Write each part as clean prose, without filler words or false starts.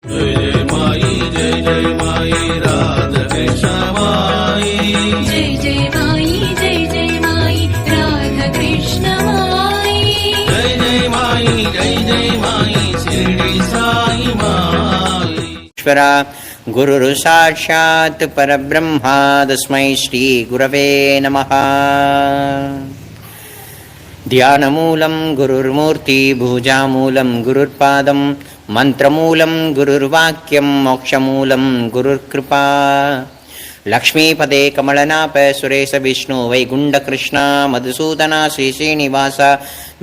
जय माई राधा कृष्ण माई जय माई राधा कृष्ण माई जय माई शिरडी साई माई। ईश्वरा गुरुर् साक्षात् परब्रह्मा तस्मै श्री गुरवे नमः। ध्यानमूलं गुरुर्मूर्ति भुजामूलं गुरुर्पादं मंत्रमूलं गुरुर्वाक्यं मोक्षमूलं गुरुर्कृपा। लक्ष्मीपदे कमलनाभ सुरेश विष्णु वैकुण्ठकृष्ण मधुसूदना श्री श्रीनिवास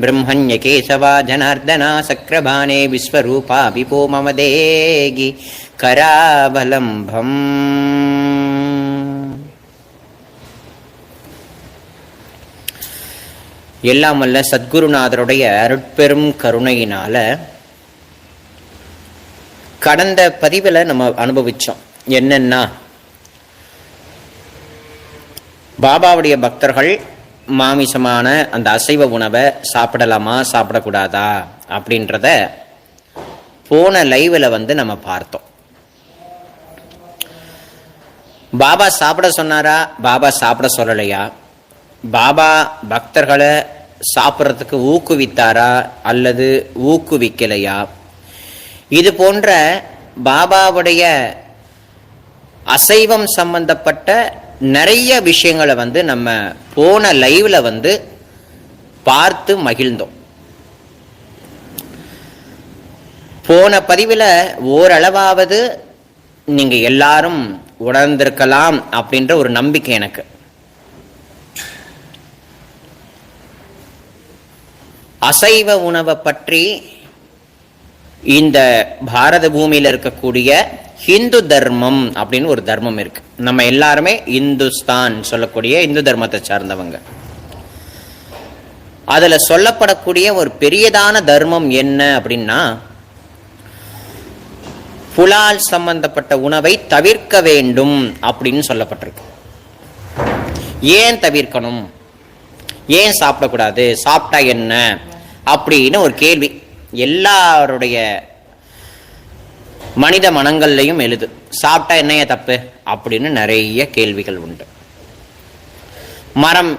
ब्रह्मण्य केशवा जनार्दना सक्र विश्वरूपा विपो मम देहि करावलम्बम्। எல்லாம் வல்ல சத்குருநாதருடைய அருட்பெரும் கருணையினால கடந்த பதிவில் நம்ம அனுபவிச்சோம். என்னன்னா, பாபாவுடைய பக்தர்கள் மாமிசமான அந்த அசைவ உணவை சாப்பிடலாமா சாப்பிடக்கூடாதா அப்படின்றத போன லைவ்ல நம்ம பார்த்தோம். பாபா சாப்பிட சொன்னாரா, பாபா சாப்பிட சொல்லலையா, பாபா பக்தர்களை சாப்பிட்றதுக்கு ஊக்குவித்தாரா அல்லது ஊக்குவிக்கலையா, இது போன்ற பாபாவுடைய அசைவம் சம்பந்தப்பட்ட நிறைய விஷயங்களை நம்ம போன லைவ்ல பார்த்து மகிழ்ந்தோம். போன பதிவில் ஓரளவாவது நீங்க எல்லாரும் உணர்ந்திருக்கலாம் அப்படின்ற ஒரு நம்பிக்கை எனக்கு. அசைவ உணவை பற்றி இந்த பாரத பூமியில இருக்கக்கூடிய ஹிந்து தர்மம் அப்படின்னு ஒரு தர்மம் இருக்கு. நம்ம எல்லாருமே இந்துஸ்தான் சொல்லக்கூடிய இந்து தர்மத்தை சார்ந்தவங்க. அதுல சொல்லப்படக்கூடிய ஒரு பெரியதான தர்மம் என்ன அப்படின்னா, புலால் சம்பந்தப்பட்ட உணவை தவிர்க்க வேண்டும் அப்படின்னு சொல்லப்பட்டிருக்கு. ஏன் தவிர்க்கணும், ஏன் சாப்பிடக்கூடாது, சாப்பிட்டா என்ன அப்படின்னு ஒரு கேள்வி எல்லாருடைய மனித மனங்கள்லையும் எழுது. சாப்பிட்டா என்னைய தப்பு அப்படின்னு நிறைய கேள்விகள் உண்டு. மரம்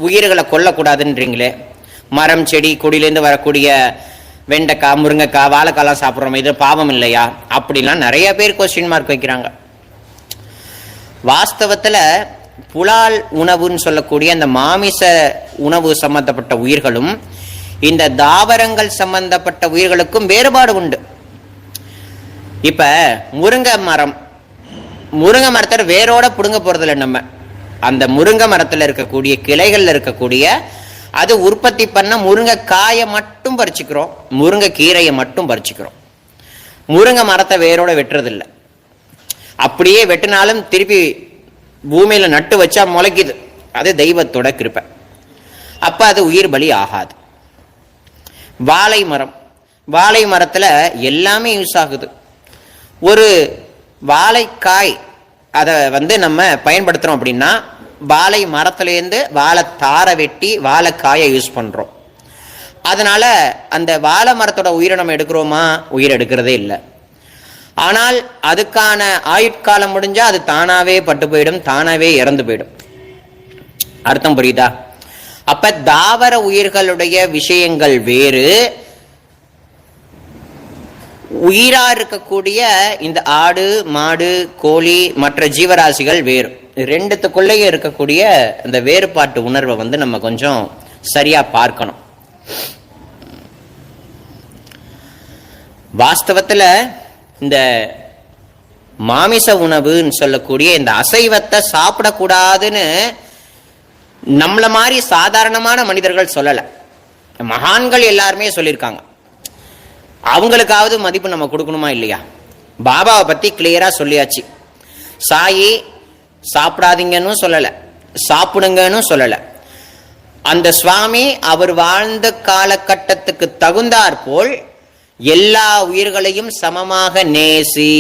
உயிர்களை கொல்லக்கூடாதுன்றீங்களே, மரம் செடி கொடியிலேருந்து வரக்கூடிய வெண்டைக்காய் முருங்கைக்காய் வாழைக்காய்லாம் சாப்பிட்றோம், இது பாவம் இல்லையா அப்படிலாம் நிறைய பேர் கொஸ்டின் மார்க் வைக்கிறாங்க. வாஸ்தவத்துல புலால் உணவுன்னு சொல்லக்கூடிய அந்த மாமிச உணவு சம்பந்தப்பட்ட உயிர்களும் இந்த தாவரங்கள் சம்பந்தப்பட்ட உயிர்களுக்கும் வேறுபாடு உண்டு. இப்ப முருங்கை மரத்தை வேரோட புடுங்க போறதில்லை. நம்ம அந்த முருங்கை மரத்துல இருக்கக்கூடிய கிளைகள்ல இருக்கக்கூடிய அது உற்பத்தி பண்ண முருங்கைக்காயை மட்டும் பறிச்சுக்கிறோம், முருங்கை கீரையை மட்டும் பறிச்சுக்கிறோம். முருங்கை மரத்தை வேரோட வெட்டுறதில்லை. அப்படியே வெட்டினாலும் திருப்பி பூமியில நட்டு வச்சா முளைக்குது. அது தெய்வத்தோட கிருபை. அப்ப அது உயிர் பலி ஆகாது. வாழை மரத்துல எல்லாமே யூஸ் ஆகுது. ஒரு வாழைக்காய் அதை நம்ம பயன்படுத்துறோம் அப்படின்னா, வாழை மரத்திலேருந்து வாழைத்தாரை வெட்டி வாழைக்காயை யூஸ் பண்றோம். அதனால அந்த வாழை மரத்தோட உயிரை நம்ம எடுக்கிறோமா, உயிர் எடுக்கிறதே இல்லை. ஆனால் அதுக்கான ஆயுட்காலம் முடிஞ்சா அது தானாவே பட்டு போயிடும், தானாவே இறந்து போயிடும். அர்த்தம் புரியுதா? அப்ப தாவர உயிர்களுடைய விஷயங்கள் வேறு, உயிரா இருக்கக்கூடிய இந்த ஆடு மாடு கோழி மற்ற ஜீவராசிகள் வேறு. ரெண்டுத்துக்குள்ளேயே இருக்கக்கூடிய இந்த வேறுபாட்டு உணர்வை நம்ம கொஞ்சம் சரியா பார்க்கணும். வாஸ்தவத்துல இந்த மாமிச உணவுன்னு சொல்லக்கூடிய இந்த அசைவத்தை சாப்பிடக்கூடாதுன்னு நம்மள மாதிரி சாதாரணமான மனிதர்கள் சொல்லல, மகான்கள் எல்லாருமே சொல்லியிருக்காங்க. அவங்களுக்காவது மதிப்பு நம்ம கொடுக்கணுமா இல்லையா? பாபாவை பத்தி கிளியரா சொல்லியாச்சு. சாயி சாப்பிடாதீங்கன்னு சொல்லல, சாப்பிடுங்கன்னு சொல்லல. அந்த சுவாமி அவர் வாழ்ந்த காலகட்டத்துக்கு தகுந்தாற் போல் எல்லா உயிர்களையும் சமமாக நேசி,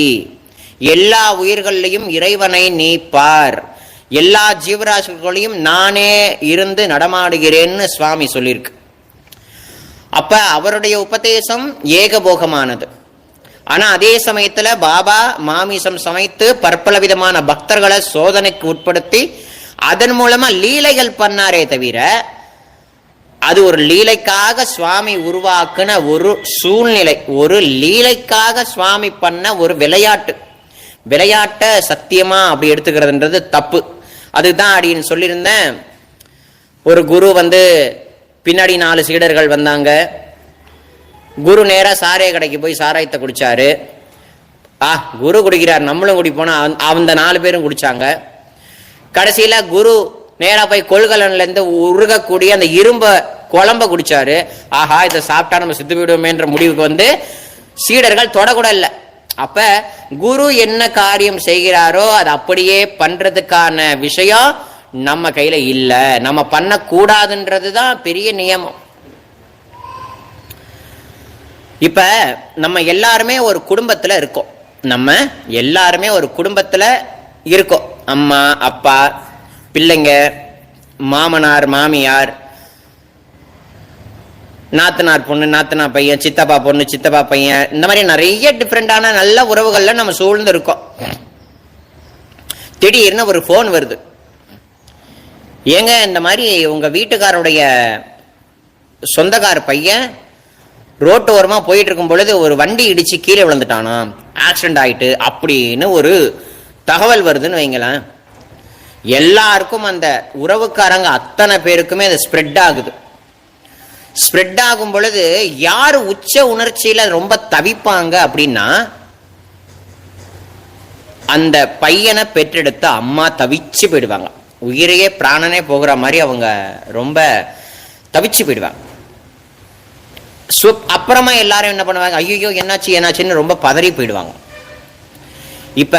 எல்லா உயிர்களையும் இறைவனை நீப்பார், எல்லா ஜீவராசிகளையும் நானே இருந்து நடமாடுகிறேன்னு சுவாமி சொல்லியிருக்கு. அப்ப அவருடைய உபதேசம் ஏகபோகமானது. ஆனா அதே சமயத்துல பாபா மாமிசம் சமைத்து பற்பல விதமான பக்தர்களை சோதனைக்கு உட்படுத்தி அதன் மூலமா லீலைகள் பண்ணாரே தவிர அது ஒரு லீலைக்காக சுவாமி உருவாக்குன ஒரு சூழ்நிலை, ஒரு லீலைக்காக சுவாமி பண்ண ஒரு விளையாட்ட சத்தியமா அப்படி எடுத்துக்கிறதுன்றது தப்பு. அதுதான் அப்படின்னு சொல்லியிருந்தேன். ஒரு குரு பின்னாடி 4 சீடர்கள் வந்தாங்க. குரு நேரா சாராய கடைக்கு போய் சாராயத்தை குடிச்சாரு. குரு குடிக்கிறார், நம்மளும் குடிப்போனா அந்த 4 பேரும் குடிச்சாங்க. கடைசியில குரு நேரா போய் கொள்கலன்ல இருந்து உருகக்கூடிய அந்த இரும்ப குழம்ப குடிச்சாரு. ஆஹா, இதை சாப்பிட்டா நம்ம செத்து விடுவோமேன்ற முடிவுக்கு சீடர்கள் தொடக்கூட இல்லை. அப்ப குரு என்ன காரியம் செய்கிறாரோ அது அப்படியே பண்றதுக்கான விஷயம் நம்ம கையில இல்ல. நம்ம பண்ண கூடாதுன்றதுதான் பெரிய நியமம். இப்ப நம்ம எல்லாருமே ஒரு குடும்பத்துல இருக்கோம். அம்மா, அப்பா, பிள்ளைங்க, மாமனார், மாமியார், நாத்தனார் பொண்ணு, நாத்தனார் பையன், சித்தப்பா பொண்ணு, சித்தப்பா பையன், இந்த மாதிரி நிறைய டிஃப்ரெண்டான நல்ல உறவுகள்ல நம்ம சூழ்ந்து இருக்கோம். திடீர்னு ஒரு போன் வருது. ஏங்க, இந்த மாதிரி உங்க வீட்டுக்காரருடைய சொந்தக்கார பையன் ரோட்டு ஓரமா போயிட்டு இருக்கும் பொழுது ஒரு வண்டி இடிச்சு கீழே விழுந்துட்டானா, ஆக்சிடென்ட் ஆயிட்டு அப்படின்னு ஒரு தகவல் வருதுன்னு வைங்களேன். எல்லாருக்கும் அந்த உறவுக்காரங்க அத்தனை பேருக்குமே அது ஸ்ப்ரெட் ஆகுது. ஸ்ப்ரெட் ஆகும் பொழுது யாரு உச்ச உணர்ச்சியில ரொம்ப தவிப்பாங்க அப்படின்னா, அந்த பையனை பெற்றெடுத்த அம்மா தவிச்சு போயிடுவாங்க. உயிரையே பிராணனே போகிற மாதிரி அவங்க ரொம்ப தவிச்சு போயிடுவாங்க. அப்புறமா எல்லாரும் என்ன பண்ணுவாங்க, ஐயோ என்னாச்சுன்னு ரொம்ப பதறி போயிடுவாங்க. இப்ப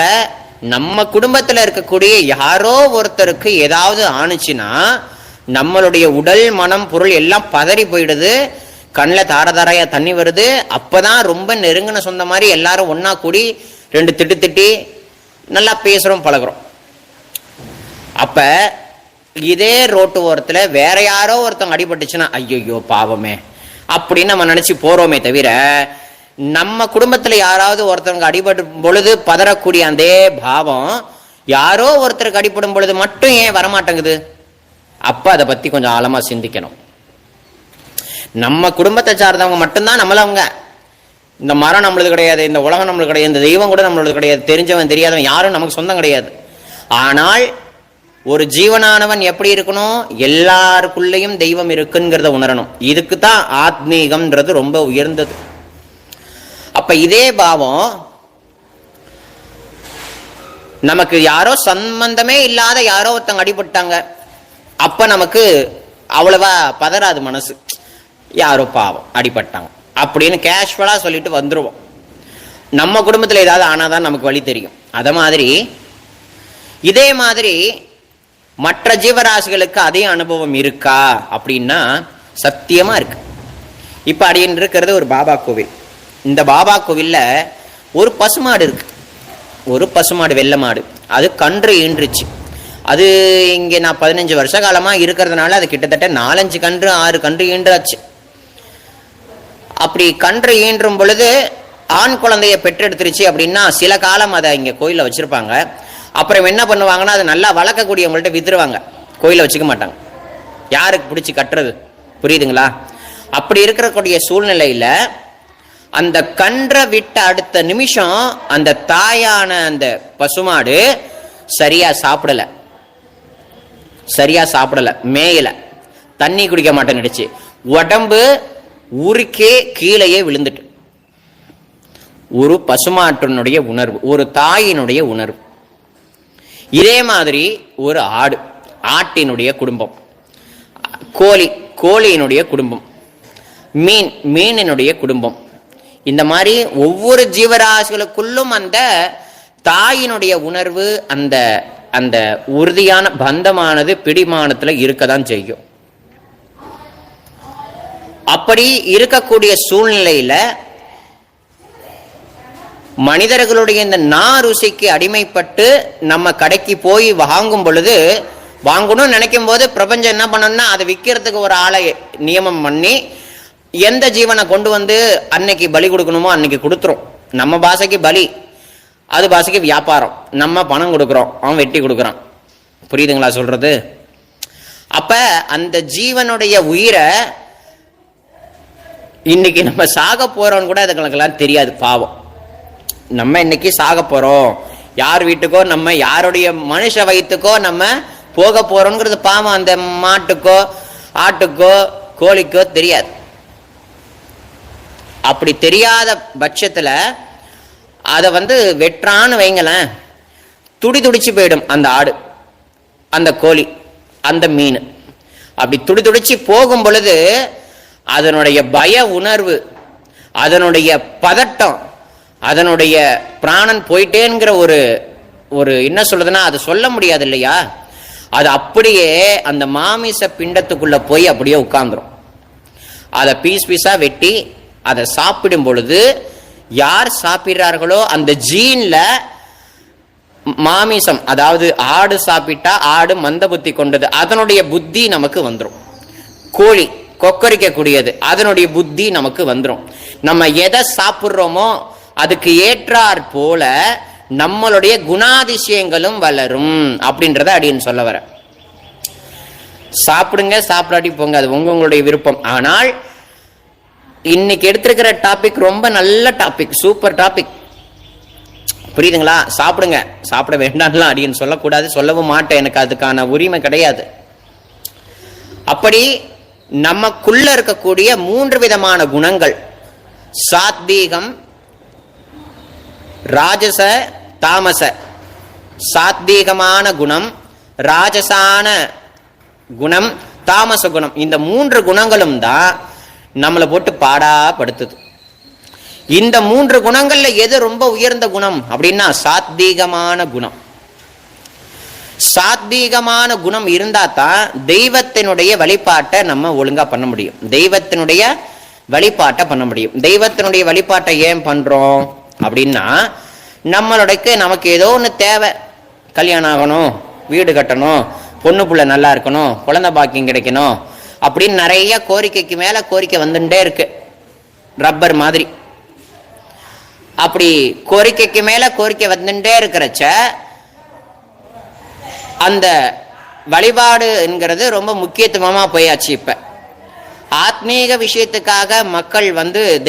நம்ம குடும்பத்துல இருக்கக்கூடிய யாரோ ஒருத்தருக்கு ஏதாவது ஆணுச்சுன்னா நம்மளுடைய உடல், மனம், பொருள் எல்லாம் பதறி போயிடுது. கண்ணில் தாரதாரையா தண்ணி வருது. அப்பதான் ரொம்ப நெருங்கின சொந்த மாதிரி எல்லாரும் ஒன்னா கூடி 2 திட்டி நல்லா பேசுறோம், பழகிறோம். அப்ப இதே ரோட்டு ஓரத்துல வேற யாரோ ஒருத்தவங்க அடிபட்டுச்சுன்னா ஐயோ பாவமே அப்படின்னு நம்ம நினைச்சு போறோமே தவிர, நம்ம குடும்பத்துல யாராவது ஒருத்தவங்க அடிபடும் பொழுது பதறக்கூடிய அந்த பாவம் யாரோ ஒருத்தருக்கு அடிபடும் பொழுது மட்டும் ஏன் வரமாட்டேங்குது? அப்ப அதை பத்தி கொஞ்சம் ஆழமா சிந்திக்கணும். நம்ம குடும்பத்தை சார்ந்தவங்க மட்டும்தான் நம்மளவங்க. இந்த மரம் நம்மளுக்கு கிடையாது, இந்த உலகம் நம்மளுக்கு கிடையாது, இந்த தெய்வம் கூட நம்மளுக்கு கிடையாது, தெரிஞ்சவன் தெரியாதவன் யாரும் நமக்கு சொந்தம் கிடையாது. ஆனால் ஒரு ஜீவனானவன் எப்படி இருக்கணும், எல்லாருக்குள்ளேயும் தெய்வம் இருக்குங்கிறத உணரணும். இதுக்கு தான் ஆத்மீகம்ன்றது ரொம்ப உயர்ந்தது. அப்ப இதே பாவம் நமக்கு யாரோ சம்பந்தமே இல்லாத யாரோ ஒருத்தங்க அடிபட்டாங்க, அப்ப நமக்கு அவ்வளவா பதறாது மனசு. யாரோ பாவம் அடிபட்டாங்க அப்படின்னு கேஷுவலா சொல்லிட்டு வந்துருவோம். நம்ம குடும்பத்துல ஏதாவது ஆனாதான் நமக்கு வழி தெரியும். அத மாதிரி இதே மாதிரி மற்ற ஜீவராசிகளுக்கு அதே அனுபவம் இருக்கா அப்படின்னா சத்தியமா இருக்கு. இப்ப அப்படின்னு இருக்கிறது ஒரு பாபா கோவில். இந்த பாபா கோவில்ல ஒரு பசுமாடு இருக்கு. ஒரு பசுமாடு, வெள்ளை மாடு. அது கன்று ஈன்றுச்சு. அது இங்கே நான் 15 வருஷ காலமா இருக்கிறதுனால அது கிட்டத்தட்ட 4-5 கன்று 6 கன்று ஈன்றாச்சு. அப்படி கன்று ஈன்றும் பொழுது ஆண் குழந்தைய பெற்றெடுத்துருச்சு அப்படின்னா சில காலம் அதை இங்க கோயில வச்சிருப்பாங்க. அப்புறம் என்ன பண்ணுவாங்கன்னா, அது நல்லா வளர்க்கக்கூடியவங்கள்ட்ட வித்துருவாங்க, கோயில வச்சுக்க மாட்டாங்க. யாருக்கு பிடிச்சி கட்டுறது, புரியுதுங்களா? அப்படி இருக்கக்கூடிய சூழ்நிலையில அந்த கன்றை விட்ட அடுத்த நிமிஷம் அந்த தாயான அந்த பசுமாடு சரியா சாப்பிடல, மேயல, தண்ணி குடிக்க மாட்டேன்னுடுச்சு, உடம்பு உருக்கே கீழேயே விழுந்துட்டு. ஒரு பசுமாட்டினுடைய உணர்வு, ஒரு தாயினுடைய உணர்வு. இதே மாதிரி ஒரு ஆடு, ஆட்டினுடைய குடும்பம், கோழியினுடைய குடும்பம், மீனினுடைய குடும்பம். இந்த மாதிரி ஒவ்வொரு ஜீவராசிகளுக்குள்ளும் அந்த தாயினுடைய உணர்வு, அந்த அந்த உறுதியான பந்தமானது பிடிமானத்துல இருக்கதான் செய்யும். அப்படி இருக்கக்கூடிய சூழ்நிலையில மனிதர்களுடைய இந்த ருசிக்கு அடிமைப்பட்டு நம்ம கடைக்கு போய் வாங்கும் பொழுது, வாங்கணும்னு நினைக்கும் போது பிரபஞ்சம் என்ன பண்ணணும்னா அதை விற்கிறதுக்கு ஒரு ஆளை நியமனம் பண்ணி எந்த ஜீவனை கொண்டு வந்து அன்னைக்கு பலி கொடுக்கணுமோ அன்னைக்கு கொடுத்துரும். நம்ம பாஷைக்கு பலி, அது பாஷைக்கு வியாபாரம். நம்ம பணம் கொடுக்குறோம், அவன் வெட்டி கொடுக்குறான். புரியுதுங்களா சொல்றது? அப்ப அந்த ஜீவனுடைய உயிரை இன்னைக்கு நம்ம சாக போறோம்னு கூட அதுக்கெல்லாம் தெரியாது. பாவம், நம்ம இன்னைக்கு சாக போறோம், யார் வீட்டுக்கோ, நம்ம யாருடைய மனுஷ வயிற்றுக்கோ நம்ம போக போறோம்ங்கிறது பாவம் அந்த மாட்டுக்கோ ஆட்டுக்கோ கோழிக்கோ தெரியாது. அப்படி தெரியாத பட்சத்துல அதை வெற்றான்னு வைங்களேன், துடிச்சு போயிடும் அந்த ஆடு, அந்த கோழி, அந்த மீன். அப்படி துடிச்சு போகும் பொழுது அதனுடைய பய உணர்வு, அதனுடைய பதட்டம், அதனுடைய பிராணன் போயிட்டேங்கிற ஒரு என்ன சொல்றதுன்னா அது சொல்ல முடியாது இல்லையா? அது அப்படியே அந்த மாமிச பிண்டத்துக்குள்ள போய் அப்படியே உட்கார்ந்துரும். அதை பீஸா வெட்டி அதை சாப்பிடும் பொழுது யார் சாப்பிடுறார்களோ அந்த ஜீன்ல மாமிசம், அதாவது ஆடு சாப்பிட்டா ஆடு மந்த புத்தி கொண்டது, அதனுடைய புத்தி நமக்கு வந்துடும். கோழி கொக்கரிக்க கூடியது, அதனுடைய புத்தி நமக்கு வந்துடும். நம்ம எதை சாப்பிட்றோமோ அதுக்கு ஏற்றாற் போல நம்மளுடைய குணாதிசயங்களும் வளரும் அப்படின்றத அடின்னு சொல்ல வர. சாப்பிடுங்க, சாப்பிடாட்டி போங்க, அது உங்களுடைய விருப்பம். ஆனால் இன்னைக்கு எடுத்திருக்கிற டாபிக் ரொம்ப நல்ல டாபிக், சூப்பர் டாபிக். புரியுதுங்களா? சாப்பிடுங்க, சாப்பிட வேண்டாம்லாம் அடின்னு சொல்லக்கூடாது, சொல்லவும் மாட்டேன், எனக்கு அதுக்கான உரிமை கிடையாது. அப்படி நமக்குள்ள இருக்கக்கூடிய 3 விதமான குணங்கள், சாத்வீகம், ராஜச, தாமச. சாத்வீகமான குணம், ராஜசான குணம், தாமச குணம். இந்த 3 குணங்களும் தான் நம்மளை போட்டு பாடா படுத்துது. இந்த 3 குணங்கள்ல எது ரொம்ப உயர்ந்த குணம் அப்படின்னா சாத்வீகமான குணம். சாத்வீகமான குணம் இருந்தா தான் தெய்வத்தினுடைய வழிபாட்டை நம்ம ஒழுங்கா பண்ண முடியும். தெய்வத்தினுடைய வழிபாட்டை பண்ண முடியும். தெய்வத்தினுடைய வழிபாட்டை ஏன் பண்றோம் அப்படின்னா, நமக்கு ஏதோ ஒன்று தேவை, கல்யாணம் ஆகணும், வீடு கட்டணும், பொண்ணு புள்ள நல்லா இருக்கணும், குழந்தை பாக்கியம் கிடைக்கணும் அப்படின்னு நிறைய கோரிக்கைக்கு மேல கோரிக்கை வந்துட்டே இருக்கு, ரப்பர் மாதிரி. அப்படி கோரிக்கைக்கு மேல கோரிக்கை வந்துட்டே இருக்கிறச்ச அந்த வழிபாடு என்கிறது ரொம்ப முக்கியத்துவமா போயாச்சு. இப்ப ஆத்மீக விஷயத்துக்காக மக்கள்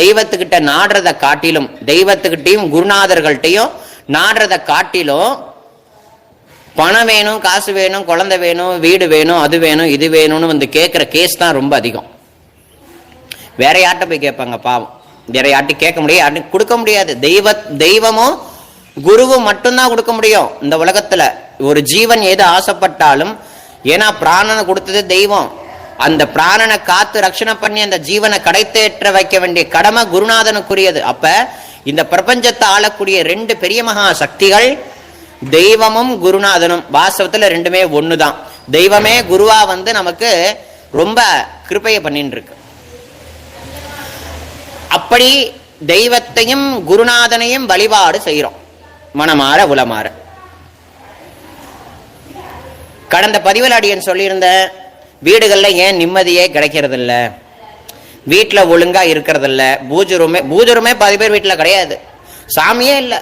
தெய்வத்துக்கிட்ட நாடுறத காட்டிலும், தெய்வத்துக்கிட்டையும் குருநாதர்கள்ட்டையும் நாடுறத காட்டிலும் பணம் வேணும், காசு வேணும், குழந்தை வேணும், வீடு வேணும், அது வேணும், இது வேணும்னு கேட்கிற கேஸ் தான் ரொம்ப அதிகம். வேற யார்கிட்ட போய் கேட்பாங்க? பாவம், வேற யார்ட்டும் கேட்க முடியாது, யார்ட்டும் கொடுக்க முடியாது. தெய்வமும் குருவும் மட்டும்தான் கொடுக்க முடியும் இந்த உலகத்துல. ஒரு ஜீவன் எது ஆசைப்பட்டாலும், ஏன்னா பிராணனை கொடுத்தது தெய்வம், அந்த பிராணனை காத்து ரட்சணை பண்ணி அந்த ஜீவனை கடைத்தேற்ற வைக்க வேண்டிய கடமை குருநாதனுக்குரியது. அப்ப இந்த பிரபஞ்சத்தை ஆளக்கூடிய 2 பெரிய மகா சக்திகள் தெய்வமும் குருநாதனும். வாஸ்தவத்துல 2மே ஒண்ணுதான். தெய்வமே குருவா நமக்கு ரொம்ப கிருபையை பண்ணிட்டு இருக்கு. அப்படி தெய்வத்தையும் குருநாதனையும் வழிபாடு செய்யறோம் மனமாற உளமாற. கடந்த பதிவில் அடியன் சொல்லியிருந்த வீடுகள்ல ஏன் நிம்மதியே கிடைக்கிறது இல்ல, வீட்டுல ஒழுங்கா இருக்கிறது இல்ல, பூஜை ரூமே பாதி பேர் வீட்டுல கிடையாது, சாமியே இல்ல,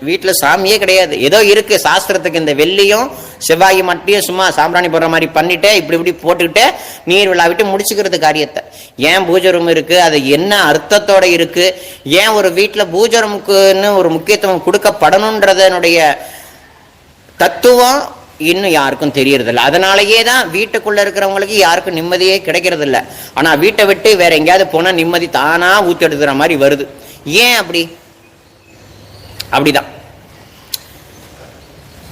வீட்டுல சாமியே கிடையாது. ஏதோ இருக்கு சாஸ்திரத்துக்கு, இந்த வெள்ளியும் செவ்வாய் மட்டும் சும்மா சாம்பிராணி போடுற மாதிரி பண்ணிட்டு இப்படி போட்டுக்கிட்டு நீர் விழாவிட்டு முடிச்சுக்கிறது காரியத்தை. ஏன் பூஜை ரூம் இருக்கு, அது என்ன அர்த்தத்தோட இருக்கு, ஏன் ஒரு வீட்டுல பூஜை ரூமுக்குன்னு ஒரு முக்கியத்துவம் கொடுக்கப்படணும்ன்றதனுடைய தத்துவம் இன்னும் யாருக்கும் தெரியறதில்ல. அதனாலயே தான் வீட்டுக்குள்ள இருக்கிறவங்களுக்கு யாருக்கும் நிம்மதியே கிடைக்கிறது இல்லை. ஆனா வீட்டை விட்டு வேற எங்கேயாவது போனா நிம்மதி தானா ஊத்தெடுக்கிற மாதிரி வருது. ஏன் அப்படி? அப்படிதான்.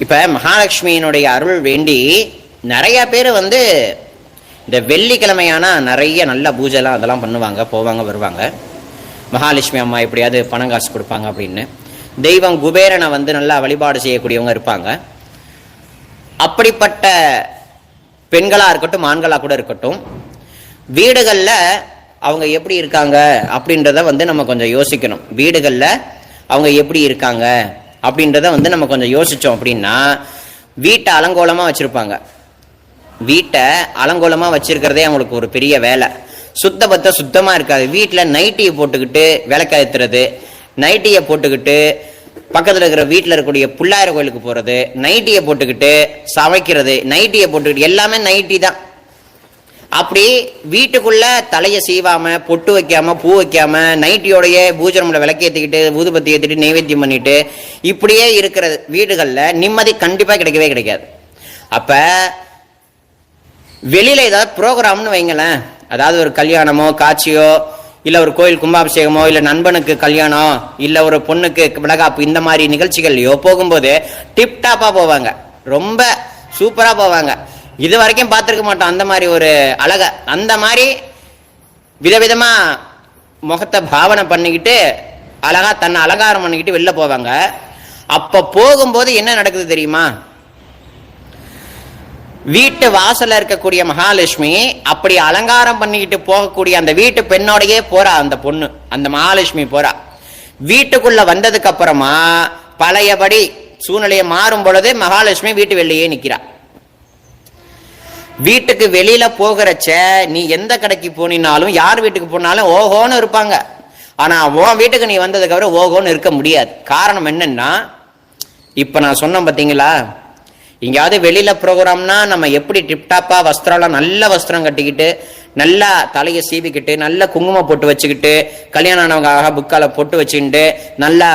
இப்ப மகாலட்சுமியினுடைய அருள் வேண்டி நிறைய பேர் இந்த வெள்ளிக்கிழமையானா நிறைய நல்ல பூஜைலாம் அதெல்லாம் பண்ணுவாங்க, போவாங்க வருவாங்க. மகாலட்சுமி அம்மா எப்படியாவது பணம் காசு கொடுப்பாங்க அப்படின்னு. தெய்வம் குபேரனை நல்லா வழிபாடு செய்யக்கூடியவங்க இருப்பாங்க. அப்படிப்பட்ட பெண்களா இருக்கட்டும், ஆண்களா கூட இருக்கட்டும், வீடுகள்ல அவங்க எப்படி இருக்காங்க அப்படின்றத நம்ம கொஞ்சம் யோசிக்கணும். வீடுகள்ல அவங்க எப்படி இருக்காங்க அப்படின்றத நம்ம கொஞ்சம் யோசிச்சோம் அப்படின்னா, வீட்டை அலங்கோலமா வச்சிருப்பாங்க. வீட்டை அலங்கோலமா வச்சிருக்கிறதே அவங்களுக்கு ஒரு பெரிய வேலை. சுத்தமா இருக்காது. வீட்டுல நைட்டியை போட்டுக்கிட்டு விளக்கேத்துறது, நைட்டியை போட்டுக்கிட்டு பக்கத்தில் இருக்கிற வீட்டில் இருக்கக்கூடிய பிள்ளையார் கோயிலுக்கு போகிறது, நைட்டியை போட்டுக்கிட்டு சமைக்கிறது, நைட்டியை போட்டுக்கிட்டு எல்லாமே நைட்டி தான். அப்படி வீட்டுக்குள்ள தலையை சீவாம, பொட்டு வைக்காம, பூ வைக்காம, நைட்டியோடைய பூஜை ரூம்ல விளக்கேற்றிக்கிட்டு ஊதுபத்தி ஏற்றிட்டு நைவேத்தியம் பண்ணிட்டு இப்படியே இருக்கிற வீடுகளில் நிம்மதி கண்டிப்பாக கிடைக்கவே கிடைக்காது. அப்ப வெளியில ஏதாவது ப்ரோக்ராம்னு வைங்களேன், அதாவது ஒரு கல்யாணமோ காட்சியோ, இல்லை ஒரு கோயில் கும்பாபிஷேகமோ, இல்லை நண்பனுக்கு கல்யாணம், இல்லை ஒரு பொண்ணுக்கு விளக்காப்பு, இந்த மாதிரி நிகழ்ச்சிகள்லையோ போகும்போது டிப்டாப்பா போவாங்க, ரொம்ப சூப்பரா போவாங்க. இது வரைக்கும் பார்த்துருக்க மாட்டோம் அந்த மாதிரி ஒரு அழக. அந்த மாதிரி விதவிதமா முகத்தை பாவனை பண்ணிக்கிட்டு அழகா தன்னை அலங்காரம் பண்ணிக்கிட்டு வெளில போவாங்க. அப்ப போகும்போது என்ன நடக்குது தெரியுமா? வீட்டு வாசல்ல இருக்கக்கூடிய மகாலட்சுமி அப்படி அலங்காரம் பண்ணிக்கிட்டு போகக்கூடிய அந்த வீட்டு பெண்ணோடையே போறா அந்த பொண்ணு, அந்த மகாலட்சுமி போறா. வீட்டுக்குள்ள வந்ததுக்கு அப்புறமா பழையபடி சூழ்நிலையை மாறும் பொழுது மகாலட்சுமி வீட்டு வெளியே நிக்கிறா. வீட்டுக்கு வெளியில போகிறச்ச நீ எந்த கடைக்கு போனாலும், யார் வீட்டுக்கு போனாலும் ஓஹோன்னு இருப்பாங்க. ஆனா உன் வீட்டுக்கு நீ வந்ததுக்கு அப்புறம் ஓஹோன்னு இருக்க முடியாது. காரணம் என்னன்னா, இப்ப நான் சொன்னேன் பாத்தீங்களா, எங்கேயாவது வெளியில ப்ரோக்ராம்னா நம்ம எப்படி டிப்டாப்பா வஸ்திரம்லாம் நல்ல வஸ்திரம் கட்டிக்கிட்டு, நல்லா தலையை சீவிக்கிட்டு, நல்ல குங்குமம் போட்டு வச்சுக்கிட்டு, கல்யாணம் ஆனவங்க புக்கால போட்டு வச்சுக்கிட்டு, நல்லா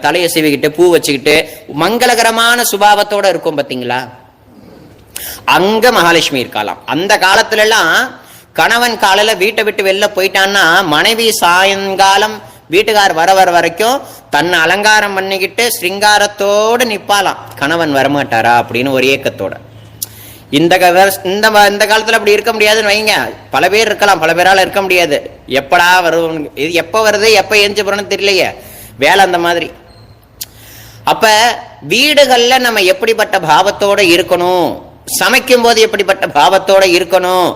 தலையை சீவிக்கிட்டு, பூ வச்சுக்கிட்டு, மங்களகரமான சுபாவத்தோட இருக்கும் பாத்தீங்களா, அங்க மகாலட்சுமி இருக்கலாம். அந்த காலத்துல எல்லாம் கணவன் காலையில வீட்டை விட்டு வெளில போயிட்டான்னா மனைவி சாயங்காலம் வீட்டுக்கார் வர வரைக்கும் தன்னை அலங்காரம் பண்ணிக்கிட்டு ஸ்ருங்காரத்தோடு நிப்பாலாம், கணவன் வரமாட்டாரா அப்படின்னு ஒரு ஏக்கத்தோட. இந்த காலத்துல அப்படி இருக்க முடியாதுன்னு வைங்க. பல பேர் இருக்கலாம், பல பேரால இருக்க முடியாது. எப்படா வரும், இது எப்ப வருது, எப்ப எஞ்சி போறோன்னு தெரியலையே, வேலை அந்த மாதிரி. அப்ப வீடுகள்ல நம்ம எப்படிப்பட்ட பாவத்தோட இருக்கணும், சமைக்கும் போது எப்படிப்பட்ட பாவத்தோட இருக்கணும்,